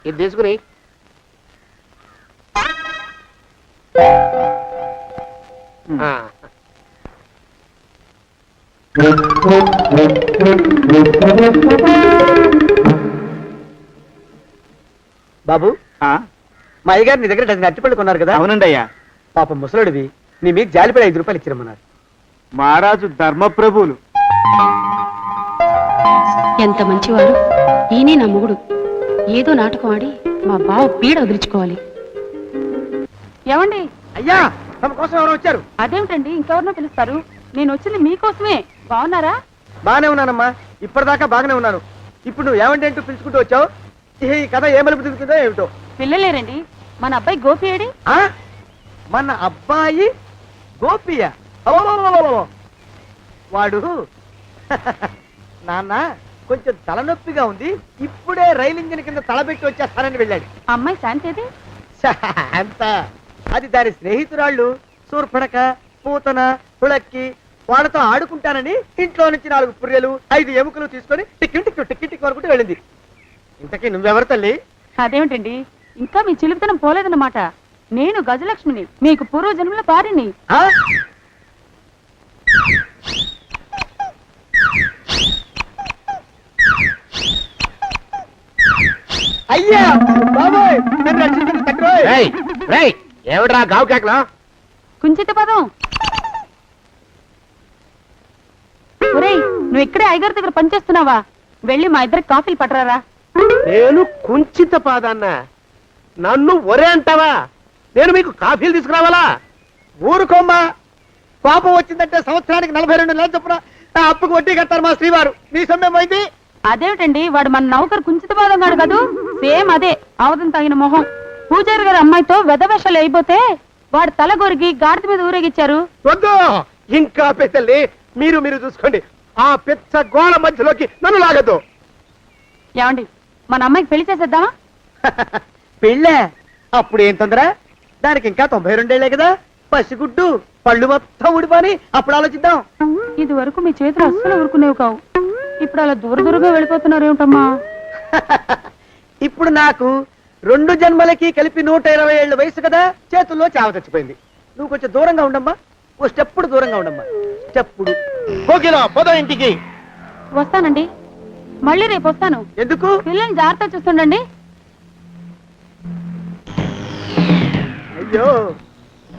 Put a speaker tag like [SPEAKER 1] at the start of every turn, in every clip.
[SPEAKER 1] ఇది తీసుకుని
[SPEAKER 2] బాబు మా అయ్యగారు నీ దగ్గర డజన్ అరటిపళ్ళు కొన్నారు కదా?
[SPEAKER 3] అవునండి అయ్యా.
[SPEAKER 2] పాపం ముసలుడివి, నీ మీకు జాలిపడి 5 రూపాయలు ఇచ్చిరమ్మన్నారు.
[SPEAKER 3] మహారాజు ధర్మప్రభువులు.
[SPEAKER 4] ఎంత మంచివాడు ఈయనే నా మొగుడు. ఏదో నాటకం ఆడి మా బావ పీడ వదిలించుకోవాలి.
[SPEAKER 5] ఏమండి?
[SPEAKER 2] అయ్యా, తమ కోసం ఎవరో వచ్చారు.
[SPEAKER 5] అదేమిటండి, ఇంకెవరినో పిలుస్తారు? నేను వచ్చింది మీకోసమే. బాగున్నారా?
[SPEAKER 2] బాగానే ఉన్నానమ్మా, ఇప్పటిదాకా బాగానే ఉన్నాను. ఇప్పుడు నువ్వు ఏమంటే అంటూ పిలుచుకుంటూ వచ్చావు. ఈ కథ ఏ మలుపు తిరుగుతుందో ఏమిటో.
[SPEAKER 5] పిల్లలేరండి. మన అబ్బాయి గోపి ఏడి?
[SPEAKER 2] మన అబ్బాయి గోపియ? వాడు నాన్న కొంచెం తలనొప్పిగా ఉంది, ఇప్పుడే రైలు ఇంజిన్ కింద తలబెట్టి వచ్చేస్తానని వెళ్ళాడు.
[SPEAKER 5] అమ్మాయి శాంతి
[SPEAKER 2] అంత అది దాని స్నేహితురాళ్ళు సూర్పడక, పూతన, పుళక్కి వాళ్ళతో ఆడుకుంటానని ఇంట్లో నుంచి 4 పుర్రెలు 5 ఎముకలు తీసుకొని టిక్కి టిక్కి టిక్కి టిక్కి వరకు వెళ్ళింది. ఇంతకీ నువ్వెవరు తల్లి?
[SPEAKER 5] అదేమిటండి, ఇంకా మీ చిలుపుతనం పోలేదన్నమాట. నేను గజలక్ష్మిని, మీకు పూర్వజన్మల భార్యని.
[SPEAKER 2] అయ్యా బాబోయ్, నన్ను రక్షించండి తండ్రోయ్.
[SPEAKER 1] ఏమిట్రా గావు కేకలో?
[SPEAKER 5] కుంచిత పదం. ఒరేయ్, నువ్వు ఇక్కడే అయ్యగారి దగ్గర పనిచేస్తున్నావా? వెళ్ళి మా ఇద్దరికి కాఫీలు పట్టరారా?
[SPEAKER 1] నేను కుంచిత పాదాన్న, నన్ను ఒరే అంటావా? నేను మీకు కాఫీలు తీసుకురావాలా?
[SPEAKER 2] ఊరుకోమ్మా, పాపం వచ్చిందంటే సంవత్సరానికి 42 నెలలు చొప్పున అప్పుకు వడ్డీ కట్టారు మా శ్రీవారు. నీ సొమ్మేం పోయింది?
[SPEAKER 5] అదేమిటండి, వాడు మన నౌకరు కుంచిత పాదం గాడు కదూ? సేమ్ అదే, అవధం తగిన మొహం. పూజారి గారి అమ్మాయితో వెధవేషాలు అయిపోతే వాడు తల గొరిగి గాడిద మీద ఊరేగిచ్చారు.
[SPEAKER 1] వద్దు, ఇంకా పెద్దల్ని మీరు చూసుకోండి. ఆ పెద్ద గోళ మధ్యలోకి నన్ను లాగద్దు.
[SPEAKER 5] ఏమండి, మన అమ్మాయికి పెళ్లి చేసేద్దామా?
[SPEAKER 2] పెళ్ళే? అప్పుడు ఏం తొందర? దానికి ఇంకా 92 ఏళ్లే కదా. పసిగుడ్డు పళ్ళు మొత్తం ఊడిపోని అప్పుడు ఆలోచిద్దాం.
[SPEAKER 5] ఇది వరకు మీ చేతులు అస్సలు ఊరుకునేవి కావు. ఇప్పుడు అలా దూరదూరంగా వెళ్ళిపోతున్నారు ఏమిటమ్మా?
[SPEAKER 2] ఇప్పుడు నాకు 2 జన్మలకి కలిపి 120 ఏళ్ళ వయసు కదా, చేతుల్లో చావ చచ్చిపోయింది. నువ్వు కొంచెం దూరంగా ఉండమ్మా, ఓ స్టెప్పుడు దూరంగా ఉండమ్మా. స్టెప్పుడు
[SPEAKER 1] పోదా ఇంటికి.
[SPEAKER 5] వస్తానండి, మళ్ళీ రేపు వస్తాను.
[SPEAKER 2] ఎందుకు?
[SPEAKER 5] పిల్లల్ని జాగ్రత్త చూస్తుండండి.
[SPEAKER 2] అయ్యో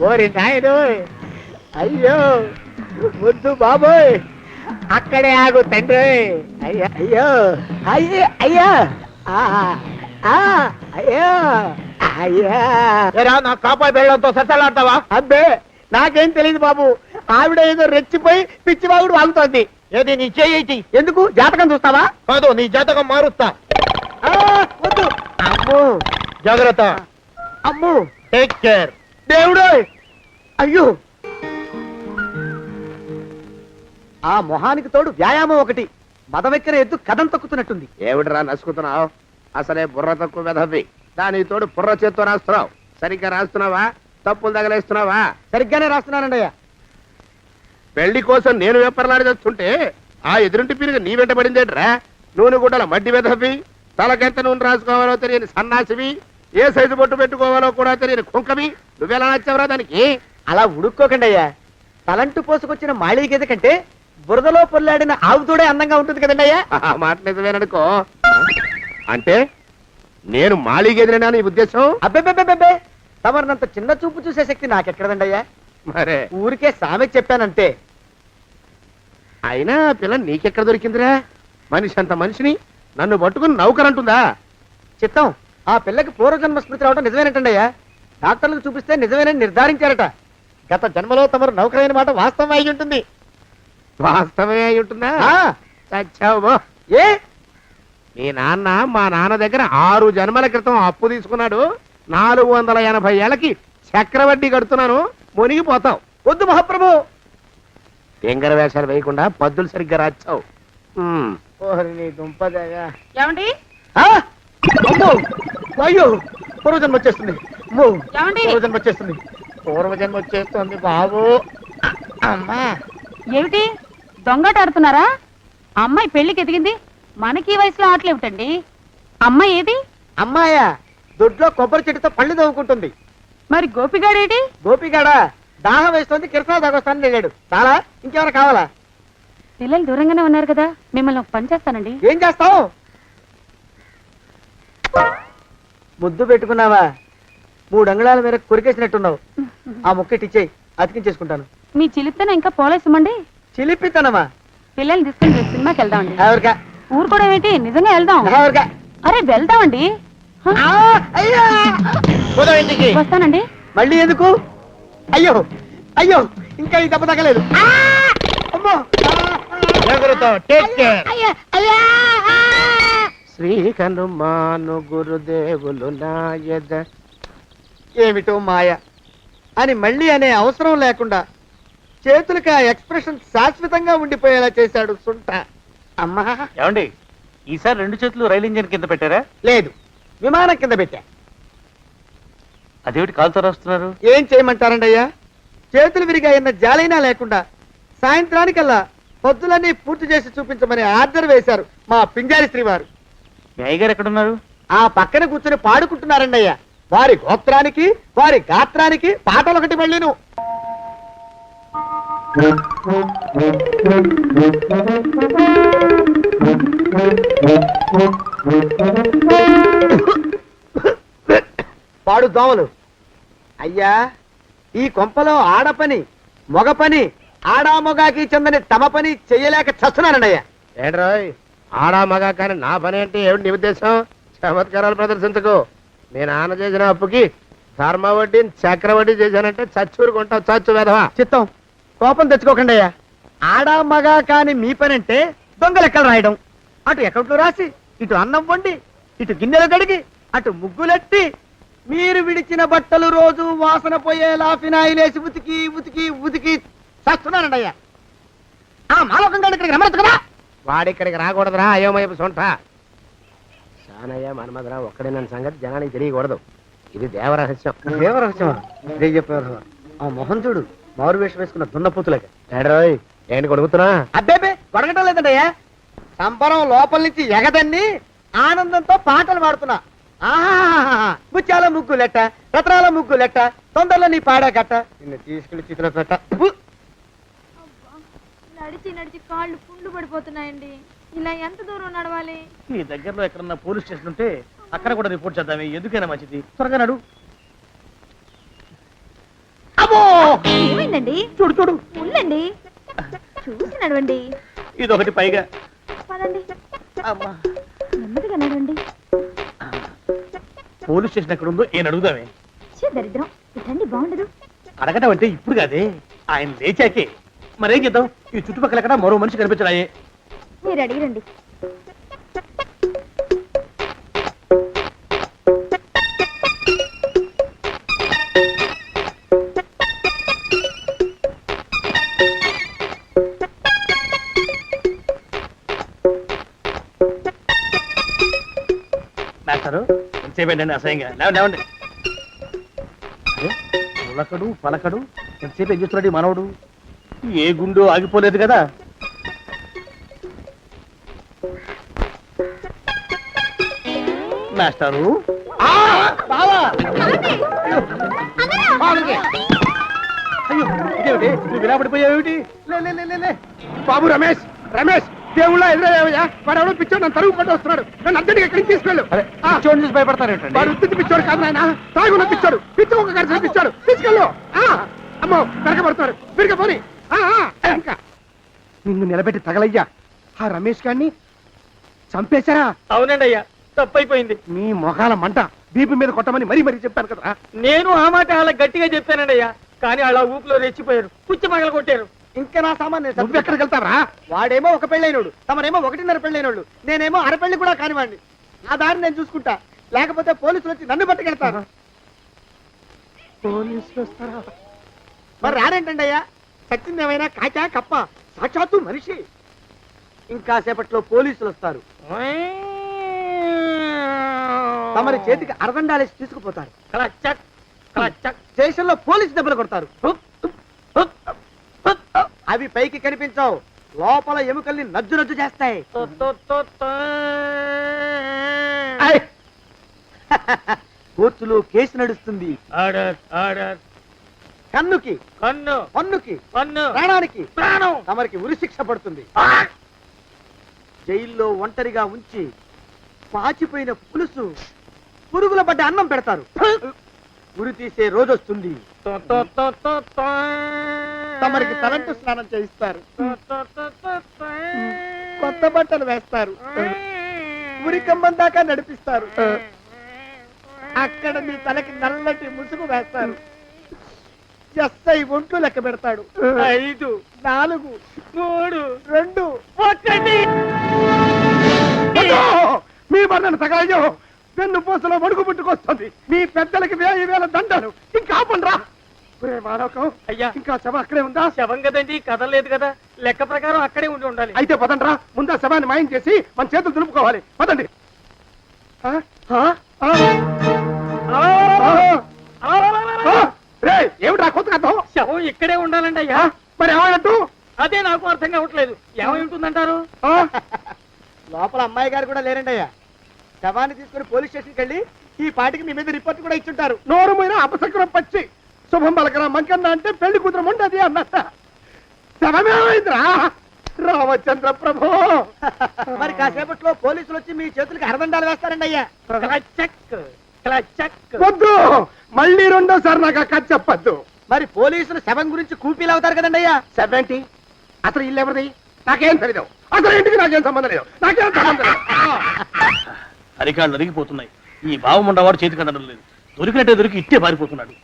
[SPEAKER 2] ఓరి నాయను, అయ్యో వద్దు బాబోయ్, అక్కడే ఆగు తండ్రి. అయ్యా అయ్యో అయ్యో అయ్యా అయ్యో అయ్యా.
[SPEAKER 1] నా కాపాయి బెళ్ళంతో సత్తలాడతావా?
[SPEAKER 2] అబ్బే, నాకేం తెలియదు బాబు. ఆవిడ ఏదో రెచ్చిపోయి పిచ్చివాగుడు వాగుతోంది.
[SPEAKER 1] ఏది నీ చేయి?
[SPEAKER 2] ఎందుకు? జాతకం చూస్తావా?
[SPEAKER 1] కాదు, నీ జాతకం మారుస్తా.
[SPEAKER 2] వద్దు. అమ్మో,
[SPEAKER 1] జాగ్రత్త.
[SPEAKER 2] అమ్మో,
[SPEAKER 1] టేక్ కేర్.
[SPEAKER 2] దేవుడు. అయ్యో, ఆ మొహానికి తోడు వ్యాయామం ఒకటి. మదవెక్కిన ఎద్దు కథం తొక్కుతున్నట్టుంది.
[SPEAKER 1] ఏమిటిరా నసుకుతున్నావు? అసలే బుర్ర తక్కువ వెధవి. దాని తోడు బుర్ర చేత్తో రాస్తున్నావు. సరిగ్గా రాస్తున్నావా? తప్పులు తగలేస్తున్నావా?
[SPEAKER 2] సరిగ్గానే రాస్తున్నానండి అయ్యా.
[SPEAKER 1] పెళ్లి కోసం నేను వెప్పర్లాడి చేస్తుంటే ఆ ఎదురింటి పీరుగా నీ వెంట పడిందేట్రా? నూనె గుడ్డల మడ్డి వెధవి, తలకెంత నూనె రాసుకోవాలో తెలియని సన్నాసివి, ఏ సైజు బొట్టు పెట్టుకోవాలో కూడా తెలియని కుంకవి. నువ్వెలా నచ్చావురా దానికి?
[SPEAKER 2] అలా ఉడుక్కోకండి అయ్యా. తలంటు పోసుకొచ్చిన మాళీ గేదె కంటే బురదలో పొల్లాడిన ఆవుతోడే అందంగా ఉంటుంది కదండి అయ్యా.
[SPEAKER 1] ఆ మాట నిజమేననుకో. అంటే నేను మాళీగేదినా నీ ఉద్దేశం?
[SPEAKER 2] అబ్బెబ్బెబ్బెబ్బే, తమరినంత చిన్న చూపు చూసే శక్తి నాకెక్కడదండి అయ్యా.
[SPEAKER 1] మరే
[SPEAKER 2] ఊరికే సామె చెప్పానంతే.
[SPEAKER 1] అయినా పిల్ల నీకెక్కడ దొరికిందిరా? మనిషి అంత మనిషిని నన్ను పట్టుకుని నౌకరంటుందా?
[SPEAKER 2] చిత్తం, ఆ పిల్లకి పూర్వజన్మ స్మృతి రావడం నిజమేనటండి అయ్యా. డాక్టర్లకు చూపిస్తే నిజమేనని నిర్ధారించారట. గత జన్మలో తమరు నౌకరైన మాట వాస్తవం అయి ఉంటుంది.
[SPEAKER 1] వాస్తవమే అయి ఉంటుందా? చచ్చావు.
[SPEAKER 2] ఏ?
[SPEAKER 1] మీ నాన్న మా నాన్న దగ్గర 6 జన్మల క్రితం అప్పు తీసుకున్నాడు. 480 ఏళ్ళకి చక్రవడ్డీ కడుతున్నాను. మునిగిపోతావు.
[SPEAKER 2] వద్దు మహాప్రభు.
[SPEAKER 1] ఎంగర వేషాలు వేయకుండా పద్దులు సరిగ్గా రాచావు.
[SPEAKER 5] ఏమండి?
[SPEAKER 2] అయ్యో, పూర్వజన్మ వచ్చేస్తుంది.
[SPEAKER 5] ఏమండి?
[SPEAKER 2] పూర్వజన్మ వచ్చేస్తుంది. పూర్వజన్మ వచ్చేస్తుంది బాబు. అమ్మా,
[SPEAKER 5] ఏమిటి దొంగట ఆడుతున్నారా? అమ్మాయి పెళ్లికి ఎదిగింది, మనకి ఈ వయసులో ఆటలేమిటండి? అమ్మాయి ఏది?
[SPEAKER 2] అమ్మాయా దొడ్లో కొబ్బరి చెట్టుతో పళ్ళు తవ్వుకుంటుంది.
[SPEAKER 5] మరి గోపిగాడేటి?
[SPEAKER 2] గోపిగాడ దాహం వేస్తుంది, కిరసా తాగొస్తానని వెళ్ళాడు. చాలా ఇంకేమైనా కావాలా?
[SPEAKER 5] పిల్లలు దూరంగానే ఉన్నారు కదా, మిమ్మల్ని ఒక పని చేస్తానండి.
[SPEAKER 2] ఏం చేస్తావు? ముద్దు పెట్టుకున్నావా? 3 అంగుళాల మేర కొరికేసినట్టున్నావు. ఆ ముక్క ఇచ్చేయి, అతికించేసుకుంటాను.
[SPEAKER 5] మీ చిలిపితేనే ఇంకా పోలేసమండి.
[SPEAKER 2] చిలిపితనమా?
[SPEAKER 5] పిల్లల్ని తీసుకుని రేపు సినిమాకి వెళ్దామండి.
[SPEAKER 2] ఎవరికా?
[SPEAKER 5] ఊరు కూడా ఏంటి, నిజంగా వెళ్దాం.
[SPEAKER 2] ఎవరికా?
[SPEAKER 5] అరే వెళ్దామండి. హ,
[SPEAKER 2] అయ్యా పోదాం ఇంటికి.
[SPEAKER 5] వస్తానండి.
[SPEAKER 2] మళ్ళీ ఎందుకు? అయ్యో అయ్యో, ఇంకా ఈ దెబ్బ తగ్గలేదు. అమ్మో!
[SPEAKER 1] శ్రీ హనుమాను గురుదేవులు నాయద.
[SPEAKER 2] ఏమిటో మాయ అని మళ్ళీ అనే అవసరం లేకుండా చేతులకి ఆ ఎక్స్ప్రెషన్ శాశ్వతంగా ఉండిపోయేలా చేశాడు సుంట. అమ్మా
[SPEAKER 3] ఏమండి ఈసారి 2 చేతులు రైలు ఇంజిన్ కింద పెట్టారా?
[SPEAKER 2] లేదు, విమానం కింద పెట్టా.
[SPEAKER 3] అదేమిటి కాలుతో రాస్తున్నారు?
[SPEAKER 2] ఏం చేయమంటారండి అయ్యా? చేతులు విరిగాయన్న జాలైనా లేకుండా సాయంత్రానికల్లా పొద్దులన్నీ పూర్తి చేసి చూపించమని ఆర్డర్ వేశారు మా పింజారి శ్రీవారు.
[SPEAKER 3] మీ అయ్యగారు ఎక్కడున్నారు?
[SPEAKER 2] ఆ పక్కన కూర్చొని పాడుకుంటున్నారండి అయ్యా. వారి గోత్రానికి వారి గాత్రానికి పాటలు ఒకటి మళ్ళీను. పాడు దోమలు. అయ్యా ఈ కొంపలో ఆడపని మొగ పని ఆడా మొగాకి చెందని తమ పని చెయ్యలేక చస్తున్నానండి అయ్యా.
[SPEAKER 1] ఏంట్రాయ్ ఆడా మగా కానీ నా పని అంటే ఏమిటి నీ ఉద్దేశం? చమత్కారాలు ప్రదర్శించకు. మీ నాన్న చేసిన అప్పుకి ధర్మ వడ్డీ చక్ర వడ్డీ చేశానంటే చచ్చూరుకుంటావు, చచ్చు వెధవా.
[SPEAKER 2] చిత్తం కోపం తెచ్చుకోకండి అయ్యా. ఆడా మగా కాని మీ పని అంటే దొంగ లెక్కలు రాయడం. అటు అకౌంట్లో రాసి, ఇటు అన్నం వండి, ఇటు గిన్నెలు కడిగి, అటు ముగ్గులెట్టి, మీరు విడిచిన బట్టలు రోజు వాసన పోయేలా ఫినాయిలేసి ఉతికి ఉతికి ఉతికి చేస్తున్నానండి అయ్యా. ఆ మాలోకం గారి ఇక్కడికి రమ్మచ్చు కదా.
[SPEAKER 1] వాడిక్కడికి రాకూడదురా అయోమయపు సొంట. శానయ్య మన్మధరా ఒక్కడే నన్ను సంగతి జనానికి తెలియకూడదు. ఇది దేవరహస్యం.
[SPEAKER 2] దేవరహస్యమా? ఇదే చెప్పారు. ఆ మొహం చూడు, మారు వేషం వేసుకున్న దున్నపోతులేక.
[SPEAKER 1] ఏడ్రోయ్ ఏంటి కొడుకుతున్నా?
[SPEAKER 2] అబ్బేబే కొడగటం లేదండి అయ్యా. సంబరం లోపల నుంచి ఎగదన్ని ఆనందంతో పాటలు పాడుతున్నా. ఆహా ముత్యాల ముగ్గులెట్ట, రత్నాల ముగ్గులెట్ట, తొందరలో నీ పాడా కట్ట, నిన్ను తీసుకెళ్లి చిత్ర పెట్ట.
[SPEAKER 6] నడిచి నడిచి కాళ్ళు పుండ్లు పడిపోతున్నాయండి. ఇలా ఎంత దూరం నడవాలి?
[SPEAKER 3] ఈ దగ్గరలో ఎక్కడన్నా పోలీస్ స్టేషన్ ఉంటే అక్కడ కూడా రిపోర్ట్ చేద్దామే, ఎందుకైనా మంచిది. త్వరగా నడు.
[SPEAKER 2] అమ్మో
[SPEAKER 6] ఏమైందండి?
[SPEAKER 2] చూడు చూడు.
[SPEAKER 6] ఉండండి, చూసి నడవండి.
[SPEAKER 3] ఇదొకటి పైగా.
[SPEAKER 6] పదండి,
[SPEAKER 2] అమ్మా
[SPEAKER 6] నెమ్మదిగా నడవండి.
[SPEAKER 3] పోలీస్ స్టేషన్ ఎక్కడ ఉందో ఏం అడుగుదామే.
[SPEAKER 6] ఛీ, దరిద్రం. ఇటండి బాగుండదు.
[SPEAKER 3] అడగటం అంటే ఇప్పుడు కాదే, ఆయన లేచాకే. మరేం చేద్దాం, ఈ చుట్టుపక్కల ఎక్కడ మరో మనిషి కనిపించడాయే.
[SPEAKER 6] మీరు అడిగిరండి.
[SPEAKER 3] మాస్టారు ఎంతసేపేంటండి అసహ్యంగా? లేవండి. అరే పులకడు పలకడు, ఎంతసేపు ఏం చేస్తున్నాడు ఈ మనవడు? ఏ గుండు ఆగిపోలేదు కదా. మాస్టారు అయ్యో ఇదేమిటి, నువ్వు ఇలా పడిపోయావేమిటి? లే.
[SPEAKER 1] బాబు రమేష్, రమేష్ దేవుళ్ళ ఎదురయ్యా. వాడు ఎవడో పిచ్చోడు నన్ను తరుగు పట్టి వస్తున్నాడు. నన్ను అద్దెకి ఎక్కడికి తీసుకెళ్ళు.
[SPEAKER 3] చూడండి చూసి భయపడతారేంటండి?
[SPEAKER 1] వాడు ఉత్తి పిచ్చోడు కాదు నాయన, తాగున్న పిచ్చాడు. పిచ్చి ఒక కలిసి పిచ్చాడు. తీసుకెళ్ళు. అమ్మో వెనకబడుతున్నాడు. తిరిగి పోని. ఇంకా నిన్ను నిలబెట్టి తగలయ్యా. ఆ రమేష్ గారిని చంపేశారా?
[SPEAKER 2] అవునండి అయ్యా, తప్పైపోయింది.
[SPEAKER 1] నీ మొఖాల మంట బీపీ మీద కొట్టమని మరీ మరీ చెప్పాను కదా.
[SPEAKER 2] నేను ఆ మాట అలా గట్టిగా చెప్పానండి అయ్యా, కానీ అలా ఊపిలో రెచ్చిపోయారు, పుచ్చి పగల కొట్టారు. ఇంకా నా సామాన్
[SPEAKER 1] నువ్వెక్కడికి వెళ్తావరా?
[SPEAKER 2] వాడేమో ఒక పెళ్ళైనోడు, తమరేమో 1.5 పెళ్ళైనోళ్ళు, నేనేమో అరపెళ్ళి కూడా కానివ్వండి. ఆ దారి నేను చూసుకుంటా, లేకపోతే పోలీసులు వచ్చి నన్ను పట్టుకెళ్తారు.
[SPEAKER 1] పోలీసులు వస్తారా?
[SPEAKER 2] మరి రారేంటండి అయ్యా, సచ్చింది ఏమైనా కాచా కప్ప, సాక్షాత్తు మనిషి. ఇంకా సేపట్లో పోలీసులు వస్తారు, తమరి చేతికి అరదండాలేసి తీసుకుపోతారు. స్టేషన్ లో పోలీసు దెబ్బలు కొడతారు. అవి పైకి కనిపించవు, లోపల ఎముకల్ని నజ్జు నజ్జు చేస్తాయి. కోర్టులో కేసు నడుస్తుంది.
[SPEAKER 3] Order order.
[SPEAKER 2] కన్నుకి
[SPEAKER 3] కన్ను
[SPEAKER 2] పన్నుకి
[SPEAKER 3] కన్ను
[SPEAKER 2] ప్రాణానికి
[SPEAKER 3] ప్రాణం.
[SPEAKER 2] తమరికి ఉరిశిక్ష పడుతుంది. జైల్లో ఒంటరిగా ఉంచి పాచిపోయిన పులుసు పురుగుల పడ్డ అన్నం పెడతారు. ఉరి తీసే రోజు వస్తుంది. తమరికి తలంటు స్నానం చేయిస్తారు. కొత్త బట్టలు వేస్తారు. ఉరికంబం దాకా నడిపిస్తారు. అక్కడ మీ తలకి నల్లటి ముసుగు వేస్తారు. ఎస్ఐ ఒంట్లు లెక్క పెడతాడు. 5 4 3 2 1.
[SPEAKER 1] మీ వర్ణన సగాయం వెన్ను పూసలో వడుగు పుట్టుకొస్తుంది. మీ పెద్దలకి 1000 దండాలు. ఇంకా ఆపండ్రా. మానవకం
[SPEAKER 3] అయ్యా.
[SPEAKER 1] ఇంకా శవ అక్కడే ఉందా?
[SPEAKER 3] శవం కదండి, కదలేదు కదా. లెక్క ప్రకారం అక్కడే ఉండాలి.
[SPEAKER 1] అయితే పదండ్రా. ముందా శవాన్ని మాయం చేసి మన చేతులు దులుపుకోవాలి. పదండి. ఆ? ఆ? ఆ? ఏమిట్రా కొత్త కథ?
[SPEAKER 3] శవం ఇక్కడే ఉండాలండి అయ్యా.
[SPEAKER 1] మరి ఏమైనట్టు?
[SPEAKER 3] అదే నాకు అర్థం కావట్లేదు. ఏమై ఉంటుందంటారు?
[SPEAKER 2] లోపల అమ్మాయి గారు కూడా లేరండి అయ్యా. శవాన్ని తీసుకుని పోలీస్ స్టేషన్కి వెళ్ళి ఈ పాటికి మీ మీద రిపోర్ట్ కూడా ఇచ్చుంటారు.
[SPEAKER 1] నోరు మీద అపశకునం పచ్చి శుభం పలకరా మంకన్న అంటే పెళ్లి కూతురు ఉండదు అన్నట్ట. శవమేమైందిరా రామచంద్ర ప్రభు.
[SPEAKER 2] మరి కాసేపట్లో పోలీసులు వచ్చి మీ చేతులకి అరదండాలు వేస్తారండి అయ్యా.
[SPEAKER 1] వద్దు. మళ్ళీ రెండోసారి నాకు ఆ కథ చెప్పద్దు.
[SPEAKER 2] మరి పోలీసులు శవం గురించి కూపీలు అవుతారు కదండి అయ్యా.
[SPEAKER 1] సెవెంటీ అసలు ఇల్లు ఎవరిది? నాకేం తెలియదు. అసలు ఇంటికి నాకేం సంబంధం లేదు. నాకేం సంబంధం లేదు.
[SPEAKER 3] అరికాళ్ళు అరిగిపోతున్నాయి. ఈ భావం ఉండవాడు చేతికి అందడం లేదు. దొరికినట్టే దొరికి ఇట్టే పారిపోతున్నాడు.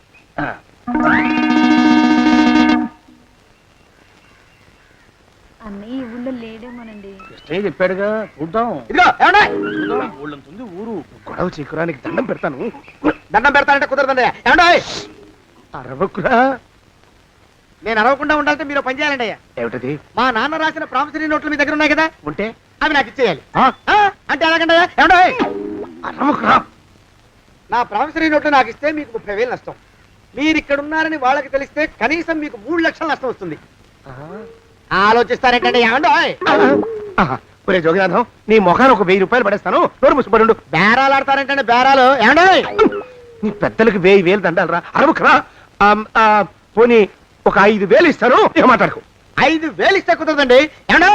[SPEAKER 6] అన్నయ్య ఈ ఊళ్ళో లేడేమోనండి.
[SPEAKER 3] కృష్ణయ్య చెప్పాడుగా, చూద్దాం.
[SPEAKER 2] ఇదిగో ఏమండి?
[SPEAKER 3] చూద్దాం. ఊళ్ళంతుంది ఊరు.
[SPEAKER 1] గొడవ చీకురానికి దండం పెడతాను.
[SPEAKER 2] దండం పెడతానంటే కుదరదండి అయ్యా. ఏమండి?
[SPEAKER 1] అరవకురా.
[SPEAKER 2] నేను అరవకుండా ఉండాలంటే మీరు పని చేయాలండి అయ్యా.
[SPEAKER 1] ఏమిటది?
[SPEAKER 2] మా నాన్న రాసిన ప్రామిసరీ నోట్లు మీ దగ్గర ఉన్నాయి కదా,
[SPEAKER 1] ఉంటే
[SPEAKER 2] అవి నాకు ఇచ్చేయాలి.
[SPEAKER 1] ఆ?
[SPEAKER 2] అంటే ఎలాగండి అయ్యా? ఏమండి?
[SPEAKER 1] అరవకురా.
[SPEAKER 2] నా ప్రామిసరీ నోట్లు నాకు ఇస్తే మీకు 30,000 నష్టం. మీరు ఇక్కడ ఉన్నారని వాళ్ళకి తెలిస్తే కనీసం మీకు 3 లక్షల నష్టం వస్తుంది. ఆలోచిస్తారేంటండి? ఏమండి?
[SPEAKER 1] ఒరే జోగినాథం, నీ మొఖాన్ని ఒక 1000 రూపాయలు పడేస్తాను. నోరు ముసుపడు.
[SPEAKER 2] బేరాలు ఆడతారేంటండి? బేరాలు ఏమండి?
[SPEAKER 1] నీ పెద్దలకు 1000 దండాలరా. అరవకురా. పోనీ ఒక 5,000 ఇస్తాను. ఏమాటాడుకో.
[SPEAKER 2] 5,000 ఇస్తే కుదరదండి. ఏమండి?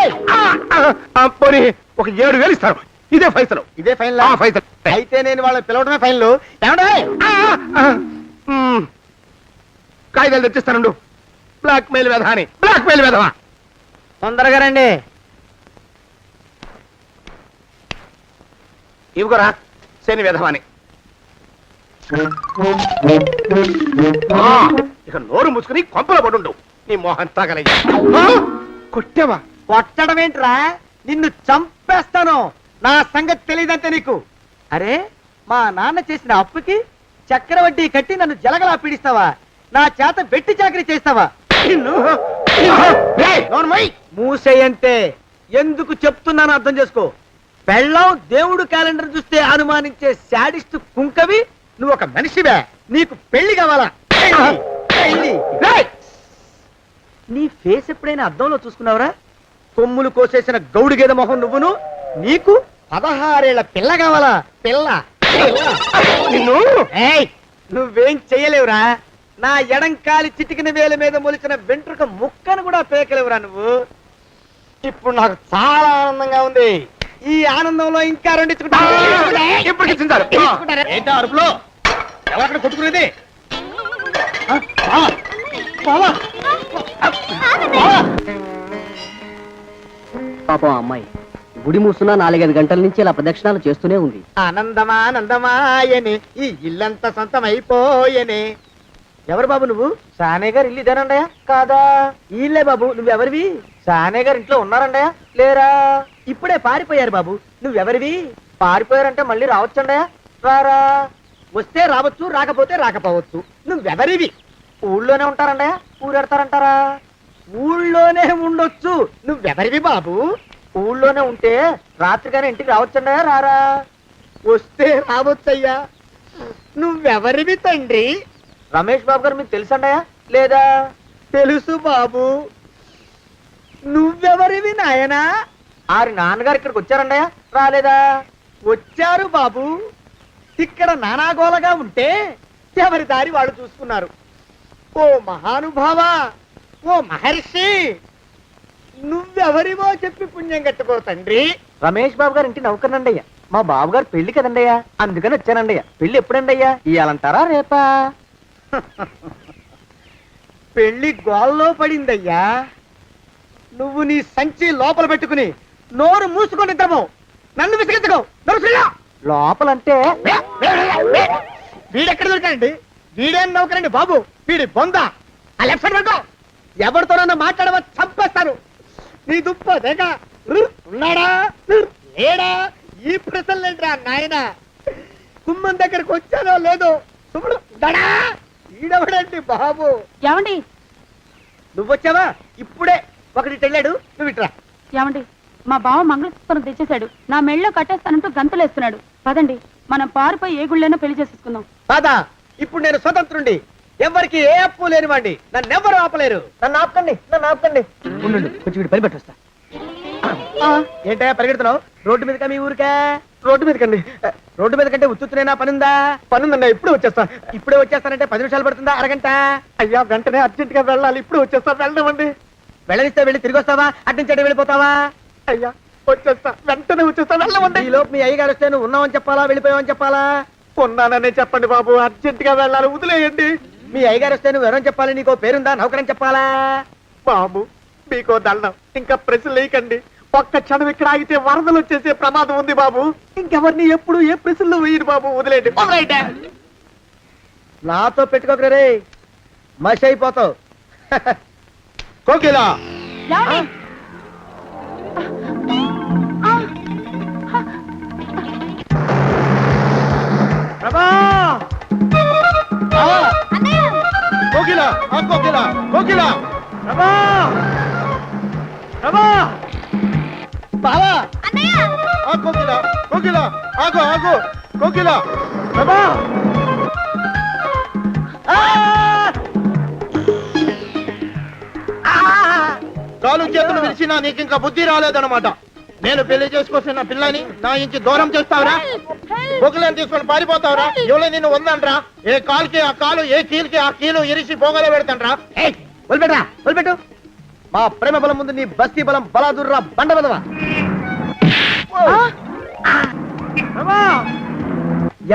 [SPEAKER 1] పోనీ ఒక 7,000 ఇస్తాను. ఇదే ఫైసలు.
[SPEAKER 2] ఇదే ఫైన్
[SPEAKER 1] ఫైసలు.
[SPEAKER 2] అయితే నేను వాళ్ళని పిలవడమే ఫైన్లు. ఏమండి?
[SPEAKER 1] కాగితాలు తెచ్చిస్తానుండు. బ్లాక్ మెయిల్ వెధ అని. బ్లాక్ మెయిల్ వెధవా.
[SPEAKER 2] తొందరగా రండి.
[SPEAKER 1] ఇవిగోరా శని వెధవాని. ఇక నోరు మూసుకుని కొంపలో పడుండు. నీ మోహన్ తాగలయ్యా. కొట్టావా?
[SPEAKER 2] కొట్టడం ఏంట్రా? నిన్ను చంపేస్తాను. నా సంగతి తెలియదంటే నీకు. అరే, మా నాన్న చేసిన అప్పుకి చక్రవడ్డీ కట్టి నన్ను జలగలా పీడిస్తావా? నా చేత వెట్టి చాకరీ చేస్తావా? మూసేయంతే. ఎందుకు చెప్తున్నాను అర్థం చేసుకో. పెళ్ళాం దేవుడు క్యాలెండర్ చూస్తే అనుమానించే శాడిస్ట్ కుంకవి నువ్వు ఒక మనిషివే. నీకు పెళ్లి కావాలా? పెళ్లి. నీ ఫేస్ ఎప్పుడైనా అద్దంలో చూసుకున్నావురా? కొమ్ములు కోసేసిన గౌడు గేదె మొహం నువ్వును. నీకు 16 ఏళ్ల పిల్ల కావాలా? పిల్ల. నువ్వేం చెయ్యలేవురా. నా ఎడంకాలి చిటికిన వేల మీద మొలిచిన వెంట్రుక ముక్కను కూడా పేకలేవురా నువ్వు. ఇప్పుడు నాకు చాలా ఆనందంగా ఉంది. ఈ ఆనందంలో ఇంకా 2
[SPEAKER 3] ఏంటా అరుపులో? ఎవరక్కడ కొట్టుకునేది?
[SPEAKER 7] పాపం అమ్మాయి గుడి మూసున్న 4-5 గంటల నుంచి ఇలా ప్రదక్షిణాలు చేస్తూనే ఉంది.
[SPEAKER 2] ఆనందమానందమాయనే ఈ ఇల్లంతా సొంతం అయిపోయనే. ఎవరు బాబు నువ్వు? సానే గారు ఇల్లు ఇదేనండయా? కాదా? ఇల్లే బాబు. నువ్వెవరివి? సానే గారు ఇంట్లో ఉన్నారండయా? లేరా? ఇప్పుడే పారిపోయారు బాబు. నువ్వెవరివి? పారిపోయారంటే మళ్ళీ రావచ్చండయా? రారా. వస్తే రావచ్చు, రాకపోతే రాకపోవచ్చు. నువ్వెవరివి? ఊళ్ళోనే ఉంటారండయా? ఊరెడతారంటారా? ఊళ్ళోనే ఉండొచ్చు. నువ్వెవరివి బాబు? ఊళ్ళోనే ఉంటే రాత్రిగానే ఇంటికి రావచ్చండయా? రారా. వస్తే రావచ్చయ్యా. నువ్వెవరివి తండ్రి? రమేష్ బాబు గారు మీకు తెలుసండయా? లేదా? తెలుసు బాబు. నువ్వెవరివి నాయనా? ఆరి నాన్నగారు ఇక్కడికి వచ్చారండయా? రాలేదా? వచ్చారు బాబు. ఇక్కడ నానాగోలగా ఉంటే ఎవరి దారి వాళ్ళు చూసుకున్నారు. ఓ మహానుభావ, ఓ మహర్షి, నువ్వెవరివో చెప్పి పుణ్యం కట్టుకో తండ్రి. రమేష్ బాబు గారు ఇంటి నౌకర్నండయ్యా. మా బాబు గారు పెళ్లి కదండయ్యా, అందుకని వచ్చానండయ్యా. పెళ్లి ఎప్పుడండయ్యా? ఇయ్యాలంటారా రేపా? పెళ్లి గోల్లో పడిందయ్యా. నువ్వు నీ సంచి లోపల పెట్టుకుని నోరు మూసుకొని నిద్రపో. నన్ను విసిగించుకో. లోపలంటే వీడెక్కడ దొరికాడండి? వీడేం నౌకరండి బాబు, వీడి బొంద. ఆ లెఫ్ట్ సైడ్ పడుకో. ఎవరితోనన్నా మాట్లాడవా చంపేస్తాను. నీ దుప్ప దేక ఉన్నాడా లేడా? ఈ ప్రశ్నలేంట్రా నాయన. కుమ్మం దగ్గరకు వచ్చానో లేదో సుమ్ముడు ఉన్నాడా? ఈడవడండి బాబు.
[SPEAKER 5] ఏమండి
[SPEAKER 2] నువ్వొచ్చావా? ఇప్పుడే ఒకటి వెళ్ళాడు, నువ్వు ఇట్రా.
[SPEAKER 5] ఏమండి, మా బావ మంగళసూత్రం తెచ్చేశాడు. నా మెళ్ళో కట్టేస్తానంటూ గంతులేస్తున్నాడు. పదండి, మనం పారిపోయి ఏ గుళ్ళైనా పెళ్లి చేసేసుకుందాం.
[SPEAKER 2] కాదా? ఇప్పుడు నేను స్వతంత్రుండి, ఎవరికి ఏ అప్పు లేనివ్వండి. నన్ను ఎవరు ఆపలేరు. నన్ను ఆపకండి, నన్ను ఆపకండి. ఉండు, కొంచెం వీడి పని పెట్టొస్తా. ఏంటయ్యా పరిగెడుతున్నావు? రోడ్డు మీదకా మీ ఊరికా? రోడ్డు మీదకండి. రోడ్డు మీద కంటే ఉత్తునేనా? పనుందా? పనుందన్నా, ఇప్పుడే వచ్చేస్తా. ఇప్పుడే వచ్చేస్తానంటే 10 నిమిషాలు పడుతుందా? అరగంట? అయ్యా వెంటనే అర్జెంట్ గా వెళ్ళాలి. ఇప్పుడు వచ్చేస్తా. వెళ్ళమండి. వెళ్ళనిస్తే వెళ్ళి తిరిగి వస్తావా? అడ్డించండి వెళ్ళిపోతావా? అయ్యా వచ్చేస్తా, వెంటనే వచ్చేస్తా. వెళ్ళమండి. ఈ లోపు మీ అయ్యగారు వస్తే నువ్వు ఉన్నావని చెప్పాలా, వెళ్ళిపోయావని చెప్పాలా? ఉన్నాననే చెప్పండి బాబు, అర్జెంట్ గా వెళ్ళాలి, వదిలేయండి. మీ అయ్యగారు వస్తే నువ్వు ఎవరని చెప్పాలి? నీకో పేరుందా? నౌకరని చెప్పాలా? బాబు మీకో దండం, ఇంకా ప్రశ్నలు వేయకండి. ఒక్క క్షణం ఇక్కడ ఆగితే వరదలు వచ్చేసే ప్రమాదం ఉంది బాబు. ఇంకెవరిని ఎప్పుడు ఏ ప్రశ్నలు వేయరు బాబు, వదిలేయండి. నాతో పెట్టుకోకరే, మషి అయిపోతావు.
[SPEAKER 1] కోకిలా
[SPEAKER 5] ఏమండి?
[SPEAKER 2] ప్రభా!
[SPEAKER 1] కోకిలా కోకిలా కోకిలా
[SPEAKER 2] ప్రభా! ప్రభా! బావా!
[SPEAKER 1] కోకిలా కోకిలా ఆగో ఆగో కోకిలా
[SPEAKER 2] ప్రభా! ఆ!
[SPEAKER 1] కాలు చేతులు విరిచినా నీకు ఇంకా బుద్ధి రాలేదన్నమాట. నేను పెళ్లి చేసుకొస్తున్న పిల్లని నా ఇంటి దూరం చేస్తావురా? బొగ్గులను తీసుకొని పారిపోతావురా? ఎవరో నిన్ను ఉందంట్రా? ఏ కాలుకి ఆ కాలు, ఏ కీలుకి ఆ కీలు ఇరిసి పోగల పెడతాంట్రా?
[SPEAKER 2] వదిలిపెట్టరా, వదిలిపెట్టు. మా ప్రేమ బలం ముందు నీ బస్తీ బలం బలాదుర్రా బండ బలవా.